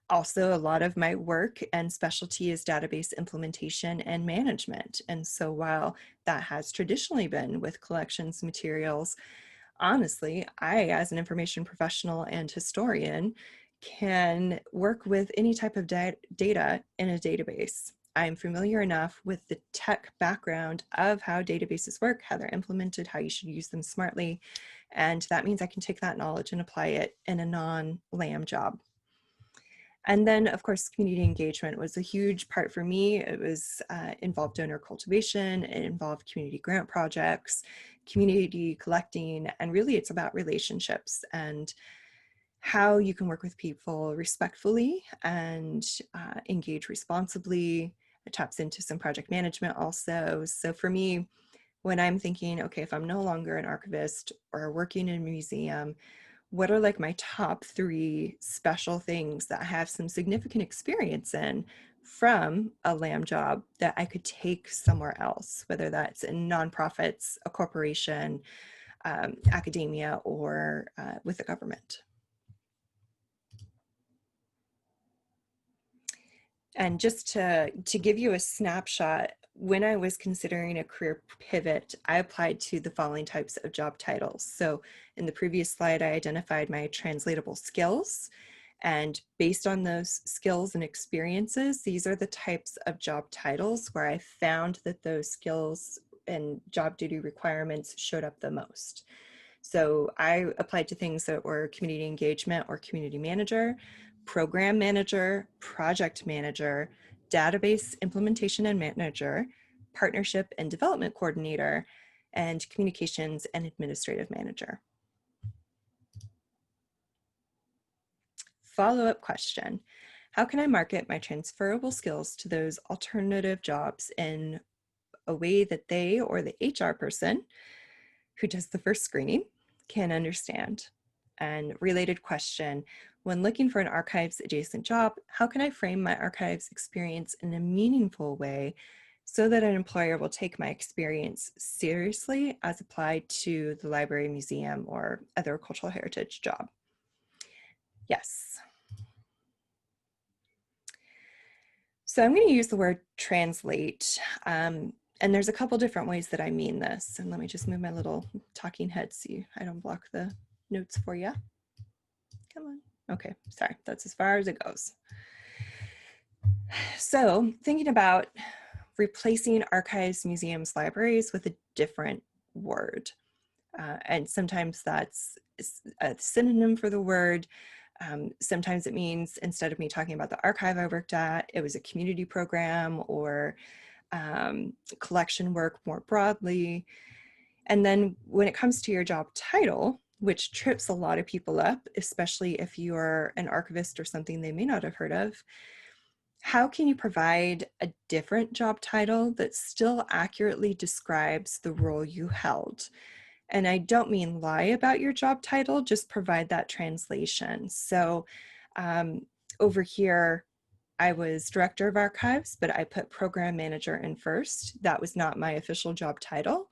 Also, a lot of my work and specialty is database implementation and management. And so while that has traditionally been with collections materials, honestly, I, as an information professional and historian, can work with any type of data in a database. I'm familiar enough with the tech background of how databases work, how they're implemented, how you should use them smartly. And that means I can take that knowledge and apply it in a non-LAM job. And then, of course, community engagement was a huge part for me. It was involved donor cultivation, it involved community grant projects, community collecting, and really it's about relationships and how you can work with people respectfully and engage responsibly. It taps into some project management also. So for me, when I'm thinking, okay, if I'm no longer an archivist or working in a museum, what are like my top 3 special things that I have some significant experience in from a LAM job that I could take somewhere else, whether that's in nonprofits, a corporation, academia, or with the government. And just to give you a snapshot, when I was considering a career pivot, I applied to the following types of job titles. So in the previous slide, I identified my translatable skills. And based on those skills and experiences, these are the types of job titles where I found that those skills and job duty requirements showed up the most. So I applied to things that were community engagement or community manager, program manager, project manager, database implementation and manager, partnership and development coordinator, and communications and administrative manager. Follow-up question. How can I market my transferable skills to those alternative jobs in a way that they or the HR person who does the first screening can understand? And related question, when looking for an archives adjacent job, how can I frame my archives experience in a meaningful way so that an employer will take my experience seriously as applied to the library, museum, or other cultural heritage job? Yes. So I'm going to use the word translate. And there's a couple different ways that I mean this. And let me just move my little talking head so I don't block the notes for you. Come on. Okay, sorry, that's as far as it goes. So thinking about replacing archives, museums, libraries with a different word. And sometimes that's a synonym for the word. Sometimes it means, instead of me talking about the archive I worked at, it was a community program or collection work more broadly. And then when it comes to your job title, which trips a lot of people up, especially if you're an archivist or something they may not have heard of, how can you provide a different job title that still accurately describes the role you held? And I don't mean lie about your job title, just provide that translation. So over here, I was director of archives, but I put program manager in first. That was not my official job title,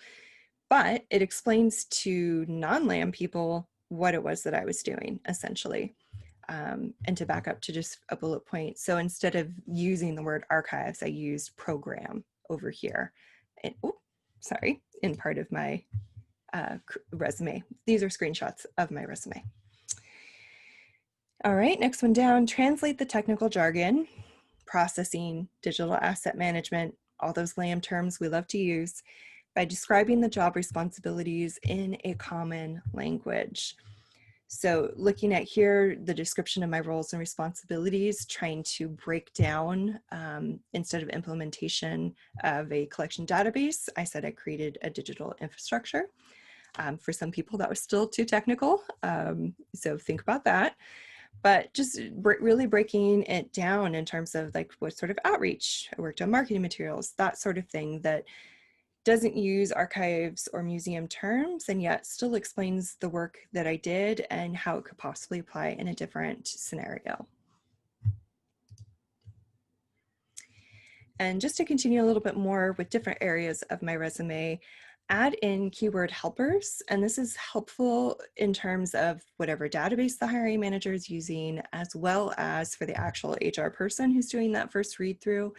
but it explains to non-LAM people what it was that I was doing, essentially. And to back up to just a bullet point. So instead of using the word archives, I used program over here. And, sorry, in part of my resume. These are screenshots of my resume. All right, next one down, translate the technical jargon, processing, digital asset management, all those LAM terms we love to use, by describing the job responsibilities in a common language. So looking at here, the description of my roles and responsibilities, trying to break down, instead of implementation of a collection database, I said I created a digital infrastructure. For some people, that was still too technical, so think about that. But just really breaking it down in terms of like what sort of outreach. I worked on marketing materials, that sort of thing that doesn't use archives or museum terms and yet still explains the work that I did and how it could possibly apply in a different scenario. And just to continue a little bit more with different areas of my resume, add in keyword helpers. And this is helpful in terms of whatever database the hiring manager is using, as well as for the actual HR person who's doing that first read through.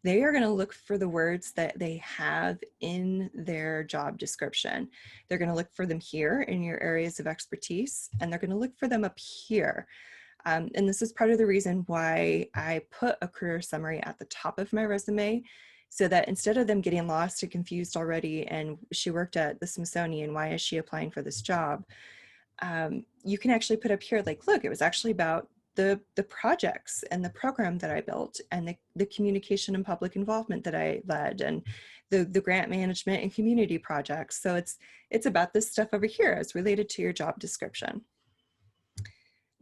They are going to look for the words that they have in their job description. They're going to look for them here in your areas of expertise, and they're going to look for them up here. And this is part of the reason why I put a career summary at the top of my resume, so that instead of them getting lost and confused already, and she worked at the Smithsonian, why is she applying for this job? You can actually put up here, like, look, it was actually about the projects and the program that I built, and the communication and public involvement that I led, and the grant management and community projects. So it's about this stuff over here as related to your job description.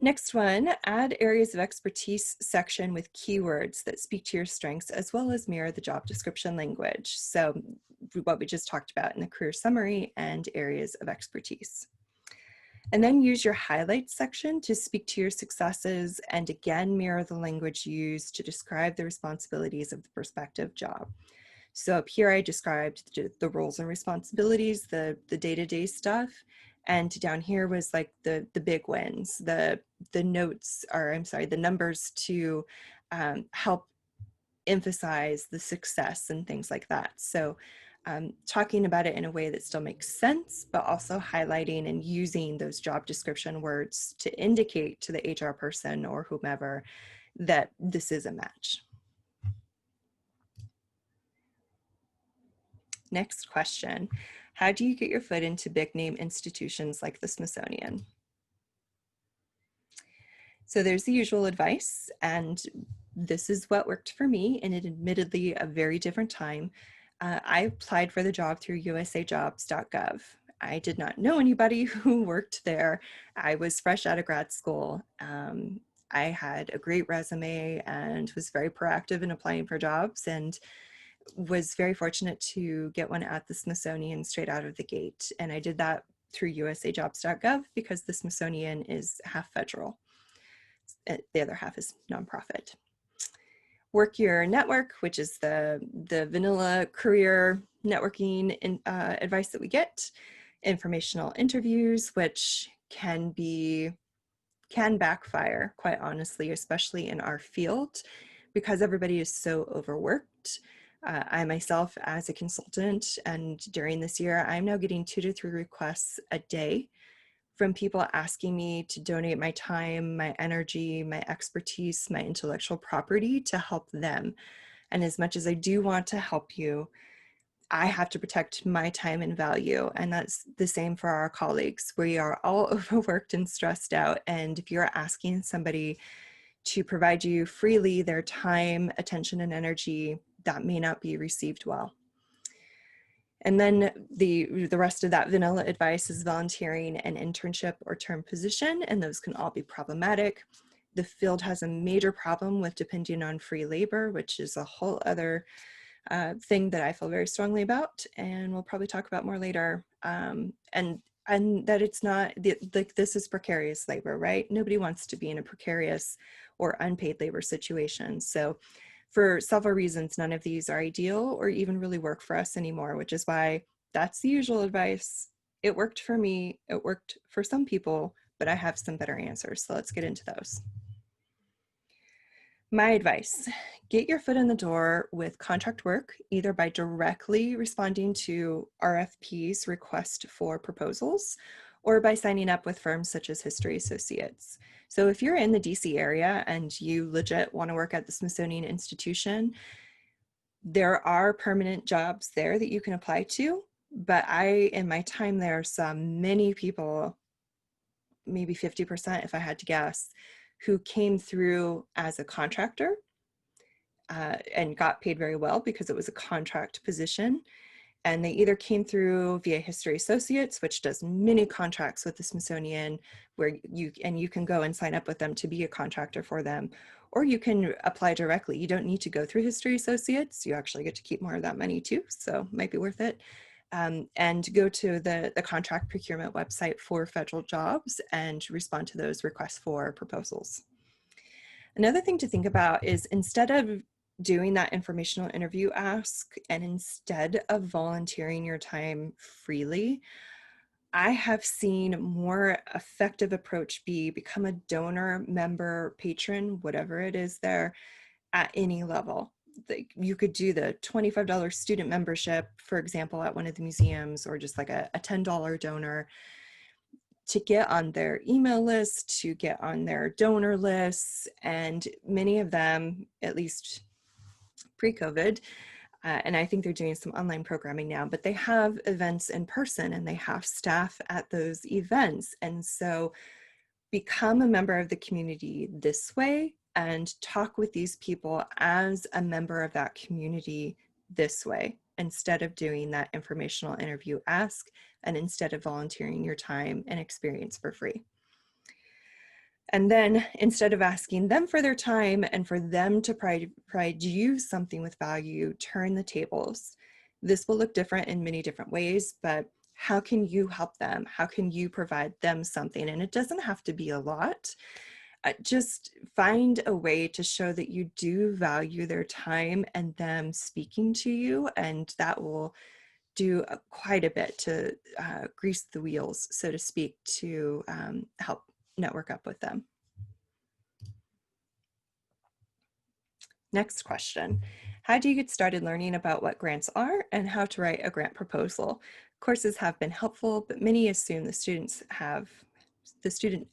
Next one, add areas of expertise section with keywords that speak to your strengths as well as mirror the job description language. So what we just talked about in the career summary and areas of expertise. And then use your highlights section to speak to your successes and again mirror the language used to describe the responsibilities of the prospective job. So up here I described the roles and responsibilities, the day-to-day stuff, and down here was like the big wins, the notes, or I'm sorry, the numbers to help emphasize the success and things like that. So talking about it in a way that still makes sense, but also highlighting and using those job description words to indicate to the HR person or whomever that this is a match. Next question, how do you get your foot into big name institutions like the Smithsonian? So there's the usual advice, and this is what worked for me in an admittedly a very different time. I applied for the job through usajobs.gov. I did not know anybody who worked there. I was fresh out of grad school. I had a great resume and was very proactive in applying for jobs, and was very fortunate to get one at the Smithsonian straight out of the gate. And I did that through usajobs.gov because the Smithsonian is half federal. The other half is nonprofit. Work your network, which is the vanilla career networking advice that we get. Informational interviews, which can backfire, quite honestly, especially in our field, because everybody is so overworked. I myself, as a consultant, and during this year, I'm now getting 2 to 3 requests a day from people asking me to donate my time, my energy, my expertise, my intellectual property to help them. And as much as I do want to help you, I have to protect my time and value. And that's the same for our colleagues. We are all overworked and stressed out. And if you're asking somebody to provide you freely their time, attention, and energy, that may not be received well. And then the rest of that vanilla advice is volunteering an internship or term position, and those can all be problematic. The field has a major problem with depending on free labor, which is a whole other thing that I feel very strongly about, and we'll probably talk about more later. And that it's not, like, this is precarious labor, right? Nobody wants to be in a precarious or unpaid labor situation. So for several reasons, none of these are ideal or even really work for us anymore, which is why that's the usual advice. It worked for me, it worked for some people, but I have some better answers. So let's get into those. My advice, get your foot in the door with contract work, either by directly responding to RFPs, request for proposals, or by signing up with firms such as History Associates. So if you're in the DC area and you legit want to work at the Smithsonian Institution, there are permanent jobs there that you can apply to. But I, in my time there, saw many people, maybe 50% if I had to guess, who came through as a contractor and got paid very well because it was a contract position. And they either came through via History Associates, which does many contracts with the Smithsonian, where you can go and sign up with them to be a contractor for them, or you can apply directly. You don't need to go through History Associates. You actually get to keep more of that money too, so might be worth it. And go to the contract procurement website for federal jobs and respond to those requests for proposals. Another thing to think about is, instead of doing that informational interview ask, and instead of volunteering your time freely, I have seen more effective approach be become a donor, member, patron, whatever it is there, at any level. You could do the $25 student membership, for example, at one of the museums, or just like a $10 donor. to get on their email list, to get on their donor lists, and many of them, at least pre-COVID, and I think they're doing some online programming now, but they have events in person and they have staff at those events. And so become a member of the community this way and talk with these people as a member of that community this way, instead of doing that informational interview ask and instead of volunteering your time and experience for free. And then instead of asking them for their time and for them to provide you something with value, turn the tables. This will look different in many different ways, but how can you help them? How can you provide them something? And it doesn't have to be a lot. Just find a way to show that you do value their time and them speaking to you, and that will do quite a bit to grease the wheels, so to speak, to help network up with them. Next question. How do you get started learning about what grants are and how to write a grant proposal? Courses have been helpful, but many assume the student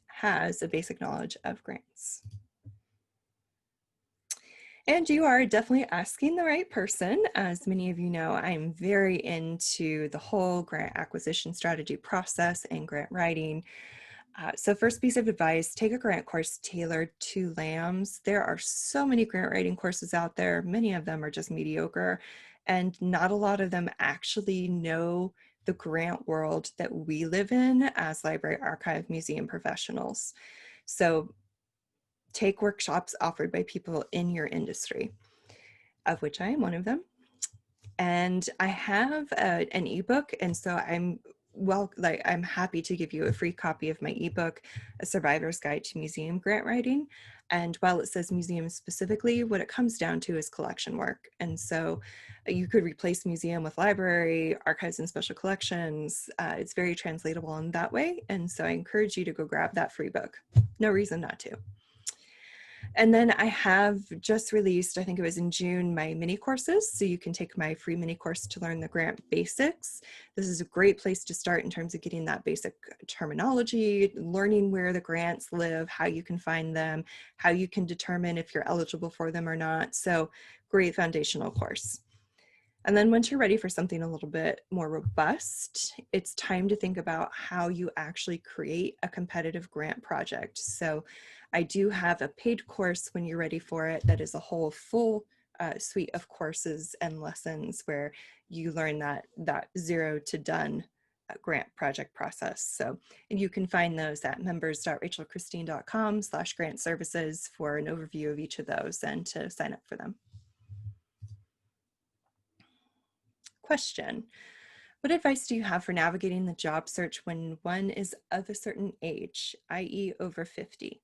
has a basic knowledge of grants. And you are definitely asking the right person. As many of you know, I'm very into the whole grant acquisition strategy process and grant writing. So first piece of advice, take a grant course tailored to LAMs. There are so many grant writing courses out there. Many of them are just mediocre, and not a lot of them actually know the grant world that we live in as library, archive, museum professionals. So take workshops offered by people in your industry, of which I am one of them. And I have an ebook, and so I'm happy to give you a free copy of my ebook, A Survivor's Guide to Museum Grant Writing. And while it says museum specifically, what it comes down to is collection work. And so you could replace museum with library, archives and special collections. It's very translatable in that way. And so I encourage you to go grab that free book. No reason not to. And then I have just released, I think it was in June, my mini courses. So you can take my free mini course to learn the grant basics. This is a great place to start in terms of getting that basic terminology, learning where the grants live, how you can find them, how you can determine if you're eligible for them or not. So great foundational course. And then once you're ready for something a little bit more robust, it's time to think about how you actually create a competitive grant project. So I do have a paid course when you're ready for it that is a whole full suite of courses and lessons where you learn that zero to done grant project process. So, and you can find those at members.rachelchristine.com/grant services for an overview of each of those and to sign up for them. Question. What advice do you have for navigating the job search when one is of a certain age, i.e. over 50?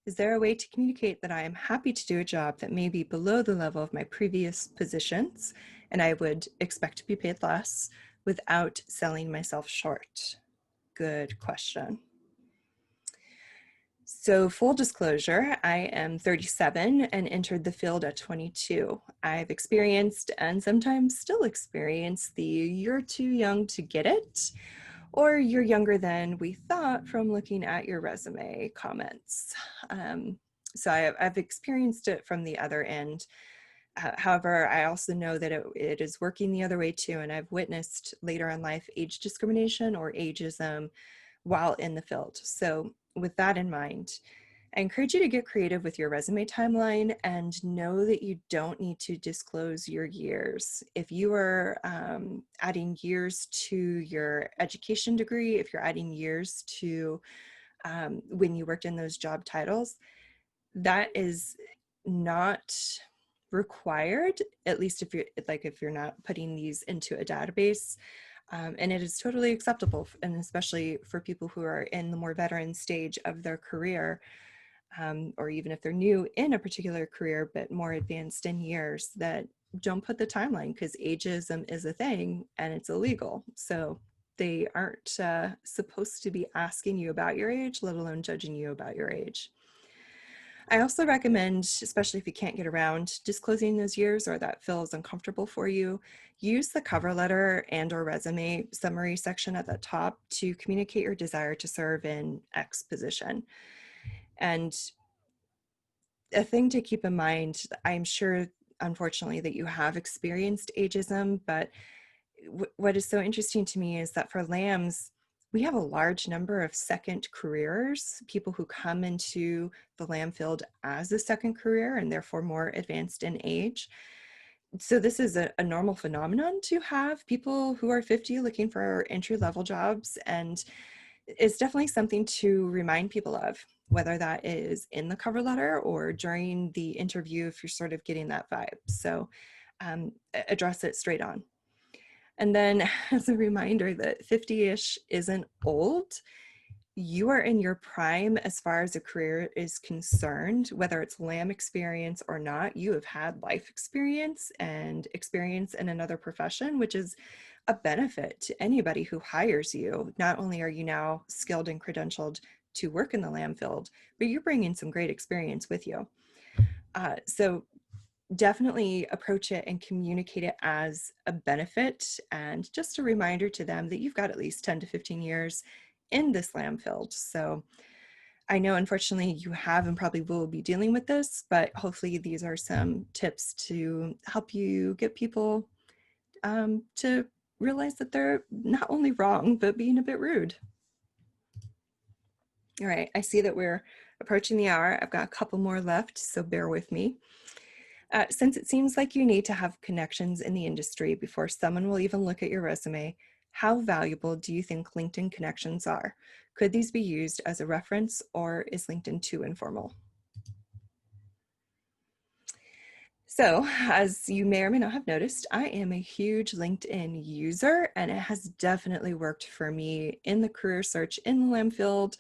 Is there a way to communicate that I am happy to do a job that may be below the level of my previous positions and I would expect to be paid less without selling myself short? Good question. So full disclosure, I am 37 and entered the field at 22. I've experienced and sometimes still experience the "you're too young to get it" or "you're younger than we thought" from looking at your resume comments. So I've experienced it from the other end. However, I also know that it is working the other way too, and I've witnessed later in life age discrimination or ageism while in the field. So with that in mind, I encourage you to get creative with your resume timeline and know that you don't need to disclose your years. If you are adding years to your education degree, if you're adding years to when you worked in those job titles, that is not required, at least if you're not putting these into a database. And it is totally acceptable, and especially for people who are in the more veteran stage of their career, or even if they're new in a particular career, but more advanced in years, that don't put the timeline, because ageism is a thing and it's illegal. So they aren't supposed to be asking you about your age, let alone judging you about your age. I also recommend, especially if you can't get around disclosing those years or that feels uncomfortable for you, use the cover letter and or resume summary section at the top to communicate your desire to serve in X position. And a thing to keep in mind, I'm sure, unfortunately, that you have experienced ageism, but what is so interesting to me is that for LAMs, we have a large number of second careers, people who come into the LAM field as a second career and therefore more advanced in age. So this is a normal phenomenon to have people who are 50 looking for entry-level jobs, and it's definitely something to remind people of, whether that is in the cover letter or during the interview if you're sort of getting that vibe. So address it straight on. And then as a reminder that 50-ish isn't old, you are in your prime as far as a career is concerned, whether it's LAM experience or not. You have had life experience and experience in another profession, which is a benefit to anybody who hires you. Not only are you now skilled and credentialed to work in the LAM field, but you're bringing some great experience with you. So definitely approach it and communicate it as a benefit, and just a reminder to them that you've got at least 10 to 15 years in this LAM field. So I know, unfortunately, you have and probably will be dealing with this, but hopefully these are some tips to help you get people to realize that they're not only wrong, but being a bit rude. All right, I see that we're approaching the hour. I've got a couple more left, so bear with me. Since it seems like you need to have connections in the industry before someone will even look at your resume, how valuable do you think LinkedIn connections are? Could these be used as a reference, or is LinkedIn too informal? So, as you may or may not have noticed, I am a huge LinkedIn user, and it has definitely worked for me in the career search in the LAM field,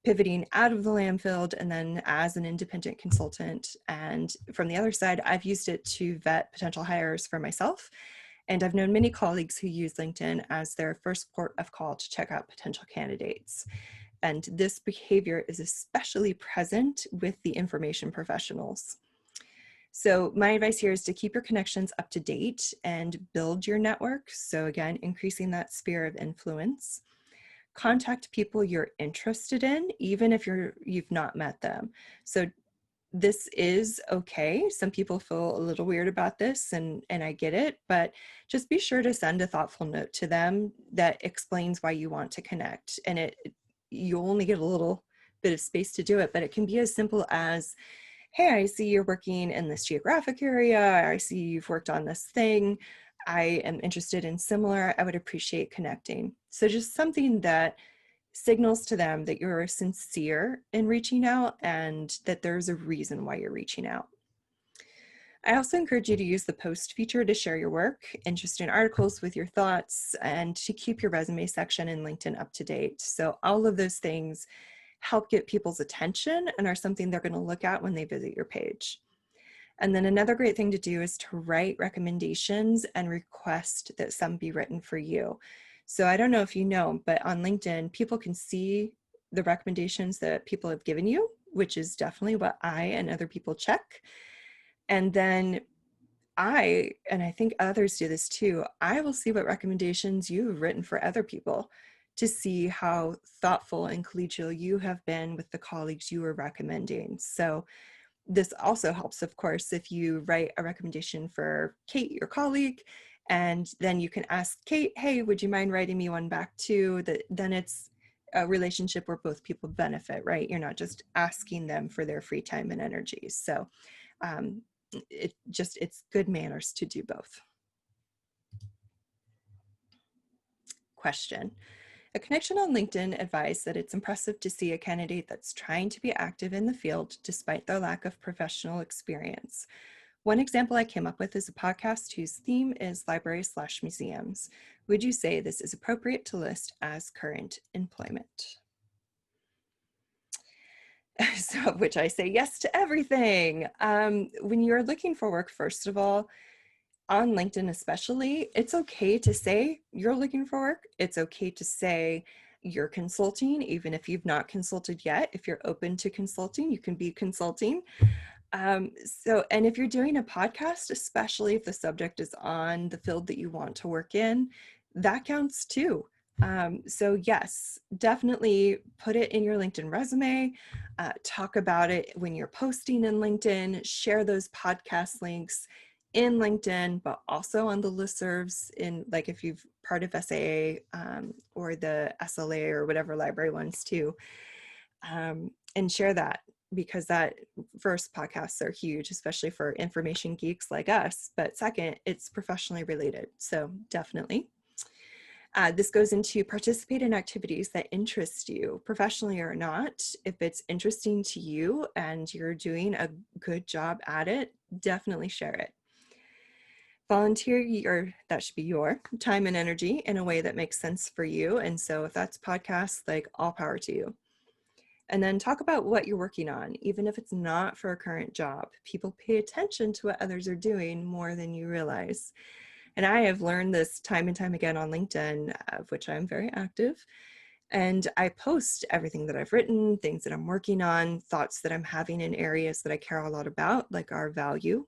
pivoting out of the LAM field, and then as an independent consultant. And from the other side, I've used it to vet potential hires for myself. And I've known many colleagues who use LinkedIn as their first port of call to check out potential candidates. And this behavior is especially present with the information professionals. So my advice here is to keep your connections up to date and build your network. So again, increasing that sphere of influence. Contact people you're interested in, even if you've not met them. So this is okay. Some people feel a little weird about this, and I get it, but just be sure to send a thoughtful note to them that explains why you want to connect. And you only get a little bit of space to do it, but it can be as simple as, hey, I see you're working in this geographic area. I see you've worked on this thing. I am interested in similar. I would appreciate connecting. So just something that signals to them that you're sincere in reaching out and that there's a reason why you're reaching out. I also encourage you to use the post feature to share your work, interesting articles with your thoughts, and to keep your resume section in LinkedIn up to date. So all of those things help get people's attention and are something they're going to look at when they visit your page. And then another great thing to do is to write recommendations and request that some be written for you. So I don't know if you know, but on LinkedIn, people can see the recommendations that people have given you, which is definitely what I and other people check. And then and I think others do this too, I will see what recommendations you've written for other people to see how thoughtful and collegial you have been with the colleagues you are recommending. So this also helps, of course, if you write a recommendation for Kate, your colleague, and then you can ask Kate, hey, would you mind writing me one back too? Then it's a relationship where both people benefit, right? You're not just asking them for their free time and energy. So it's good manners to do both. Question. A connection on LinkedIn advised that it's impressive to see a candidate that's trying to be active in the field despite their lack of professional experience. One example I came up with is a podcast whose theme is libraries/museums. Would you say this is appropriate to list as current employment? So, which I say yes to everything. When you're looking for work, first of all, on LinkedIn especially, it's okay to say you're looking for work. It's okay to say you're consulting, even if you've not consulted yet. If you're open to consulting, you can be consulting. And if you're doing a podcast, especially if the subject is on the field that you want to work in, that counts too. So yes, definitely put it in your LinkedIn resume, talk about it when you're posting in LinkedIn, share those podcast links in LinkedIn, but also on the listservs in, like, if you've part of SAA or the SLA or whatever library ones too, and share that, because that, first, podcasts are huge, especially for information geeks like us, but second, it's professionally related. So definitely. This goes into participate in activities that interest you, professionally or not. If it's interesting to you and you're doing a good job at it, definitely share it. Volunteer that should be your time and energy in a way that makes sense for you. And so if that's podcasts, like, all power to you. And then talk about what you're working on, even if it's not for a current job. People pay attention to what others are doing more than you realize. And I have learned this time and time again on LinkedIn, of which I'm very active. And I post everything that I've written, things that I'm working on, thoughts that I'm having in areas that I care a lot about, like our value.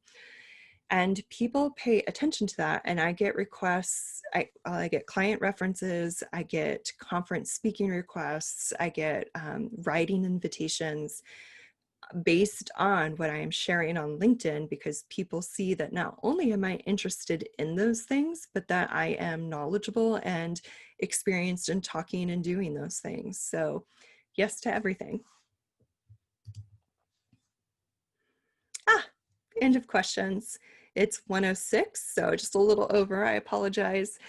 And people pay attention to that. And I get requests, I get client references, I get conference speaking requests, I get writing invitations based on what I am sharing on LinkedIn, because people see that not only am I interested in those things, but that I am knowledgeable and experienced in talking and doing those things. So yes to everything. End of questions. It's 1:06, so just a little over, I apologize.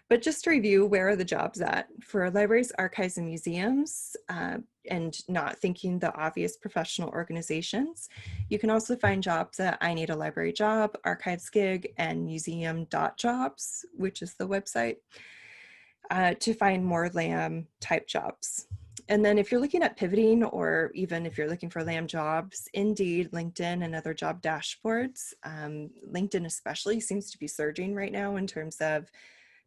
But just to review, where are the jobs at? For libraries, archives, and museums, and not thinking the obvious professional organizations, you can also find jobs at I Need a Library Job, Archives Gig, and museum.jobs, which is the website, to find more LAM type jobs. And then if you're looking at pivoting, or even if you're looking for LAM jobs, Indeed, LinkedIn, and other job dashboards, LinkedIn especially seems to be surging right now in terms of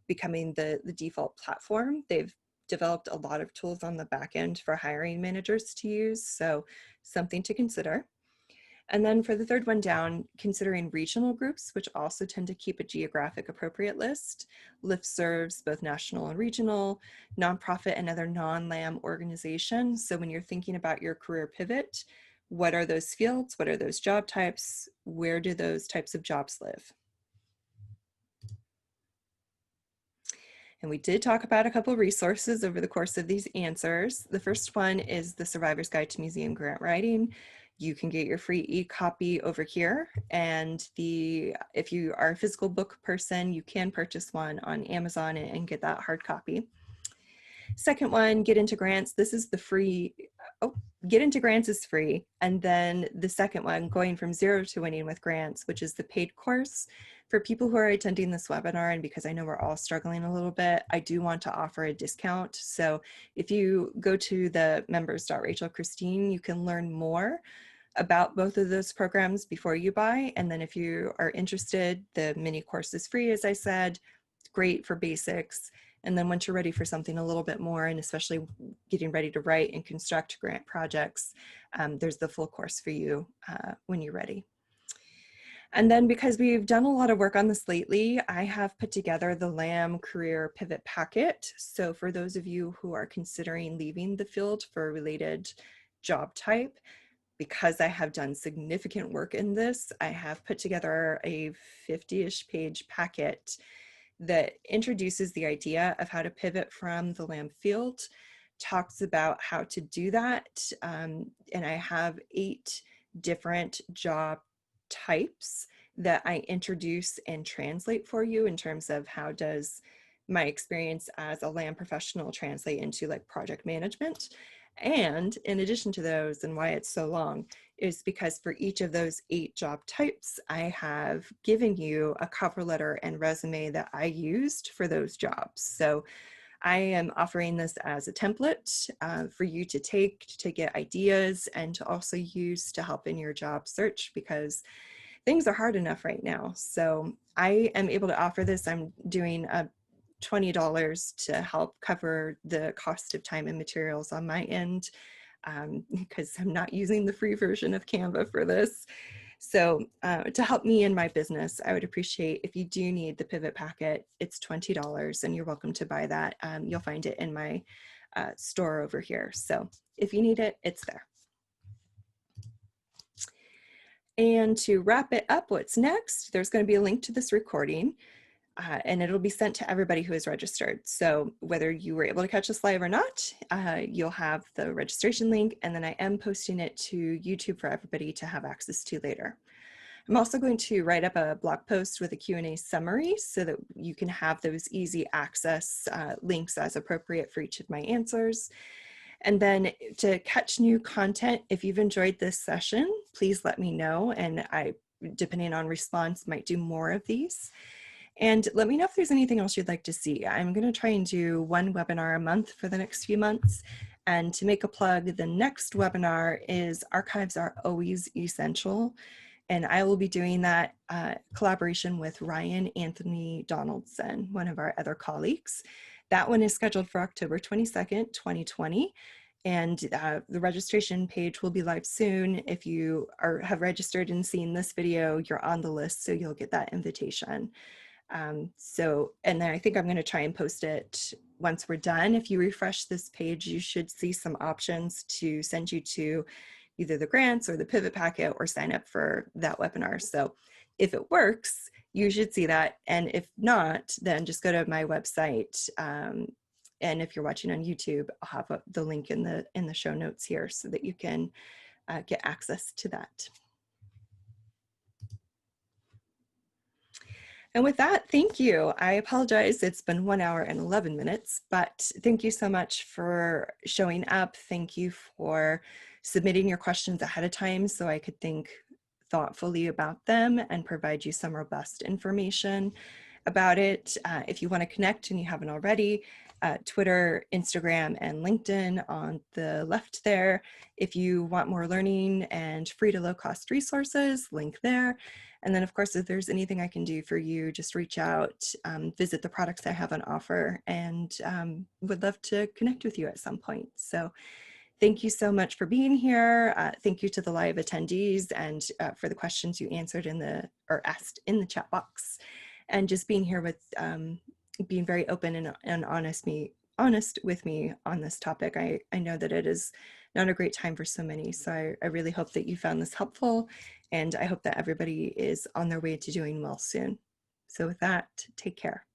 becoming the default platform. They've developed a lot of tools on the back end for hiring managers to use, so something to consider. And then for the third one down, considering regional groups, which also tend to keep a geographic appropriate list, listservs, both national and regional, nonprofit and other non-LAM organizations. So when you're thinking about your career pivot, what are those fields? What are those job types? Where do those types of jobs live? And we did talk about a couple of resources over the course of these answers. The first one is the Survivor's Guide to Museum Grant Writing. You can get your free e-copy over here. And if you are a physical book person, you can purchase one on Amazon and get that hard copy. Second one, Get Into Grants. This is the free, Get Into Grants is free. And then the second one, Going from Zero to Winning with Grants, which is the paid course. For people who are attending this webinar, and because I know we're all struggling a little bit, I do want to offer a discount. So if you go to the members.rachelchristine, you can learn more about both of those programs before you buy. And then if you are interested, the mini course is free, as I said. Great for basics. And then once you're ready for something a little bit more, and especially getting ready to write and construct grant projects, there's the full course for you when you're ready. And then because we've done a lot of work on this lately, I have put together the LAM Career Pivot Packet. So for those of you who are considering leaving the field for a related job type, because I have done significant work in this, I have put together a 50-ish page packet that introduces the idea of how to pivot from the LAM field, talks about how to do that. And I have 8 different job types that I introduce and translate for you in terms of how does my experience as a LAM professional translate into like project management. And in addition to those, and why it's so long, is because for each of those 8 job types, I have given you a cover letter and resume that I used for those jobs. So I am offering this as a template for you to take to get ideas and to also use to help in your job search, because things are hard enough right now. So I am able to offer this. I'm doing a $20 to help cover the cost of time and materials on my end, because I'm not using the free version of Canva for this. So to help me in my business, I would appreciate if you do need the pivot packet. It's $20 and you're welcome to buy that. You'll find it in my store over here. So if you need it, it's there. And to wrap it up, what's next? There's going to be a link to this recording. And it'll be sent to everybody who is registered. So whether you were able to catch this live or not, you'll have the registration link, and then I am posting it to YouTube for everybody to have access to later. I'm also going to write up a blog post with a Q&A summary so that you can have those easy access links as appropriate for each of my answers. And then to catch new content, if you've enjoyed this session, please let me know, and I, depending on response, might do more of these. And let me know if there's anything else you'd like to see. I'm going to try and do one webinar a month for the next few months. And to make a plug, the next webinar is Archives Are Always Essential. And I will be doing that collaboration with Ryan Anthony Donaldson, one of our other colleagues. That one is scheduled for October 22nd, 2020. And the registration page will be live soon. If you have registered and seen this video, you're on the list, so you'll get that invitation. And then I think I'm going to try and post it once we're done. If you refresh this page, you should see some options to send you to either the grants or the pivot packet or sign up for that webinar. So if it works, you should see that. And if not, then just go to my website. And if you're watching on YouTube, I'll have the link in the show notes here so that you can get access to that. And with that, thank you. I apologize, it's been 1 hour and 11 minutes, but thank you so much for showing up. Thank you for submitting your questions ahead of time so I could think thoughtfully about them and provide you some robust information about it. If you want to connect and you haven't already, Twitter, Instagram, and LinkedIn on the left there. If you want more learning and free to low cost resources, link there. And then of course, if there's anything I can do for you, just reach out, visit the products I have on offer, and would love to connect with you at some point. So thank you so much for being here. Thank you to the live attendees and for the questions you answered or asked in the chat box, and just being here with being very open and honest with me on this topic. I know that it is not a great time for so many, so I really hope that you found this helpful, and I hope that everybody is on their way to doing well soon. So with that, take care.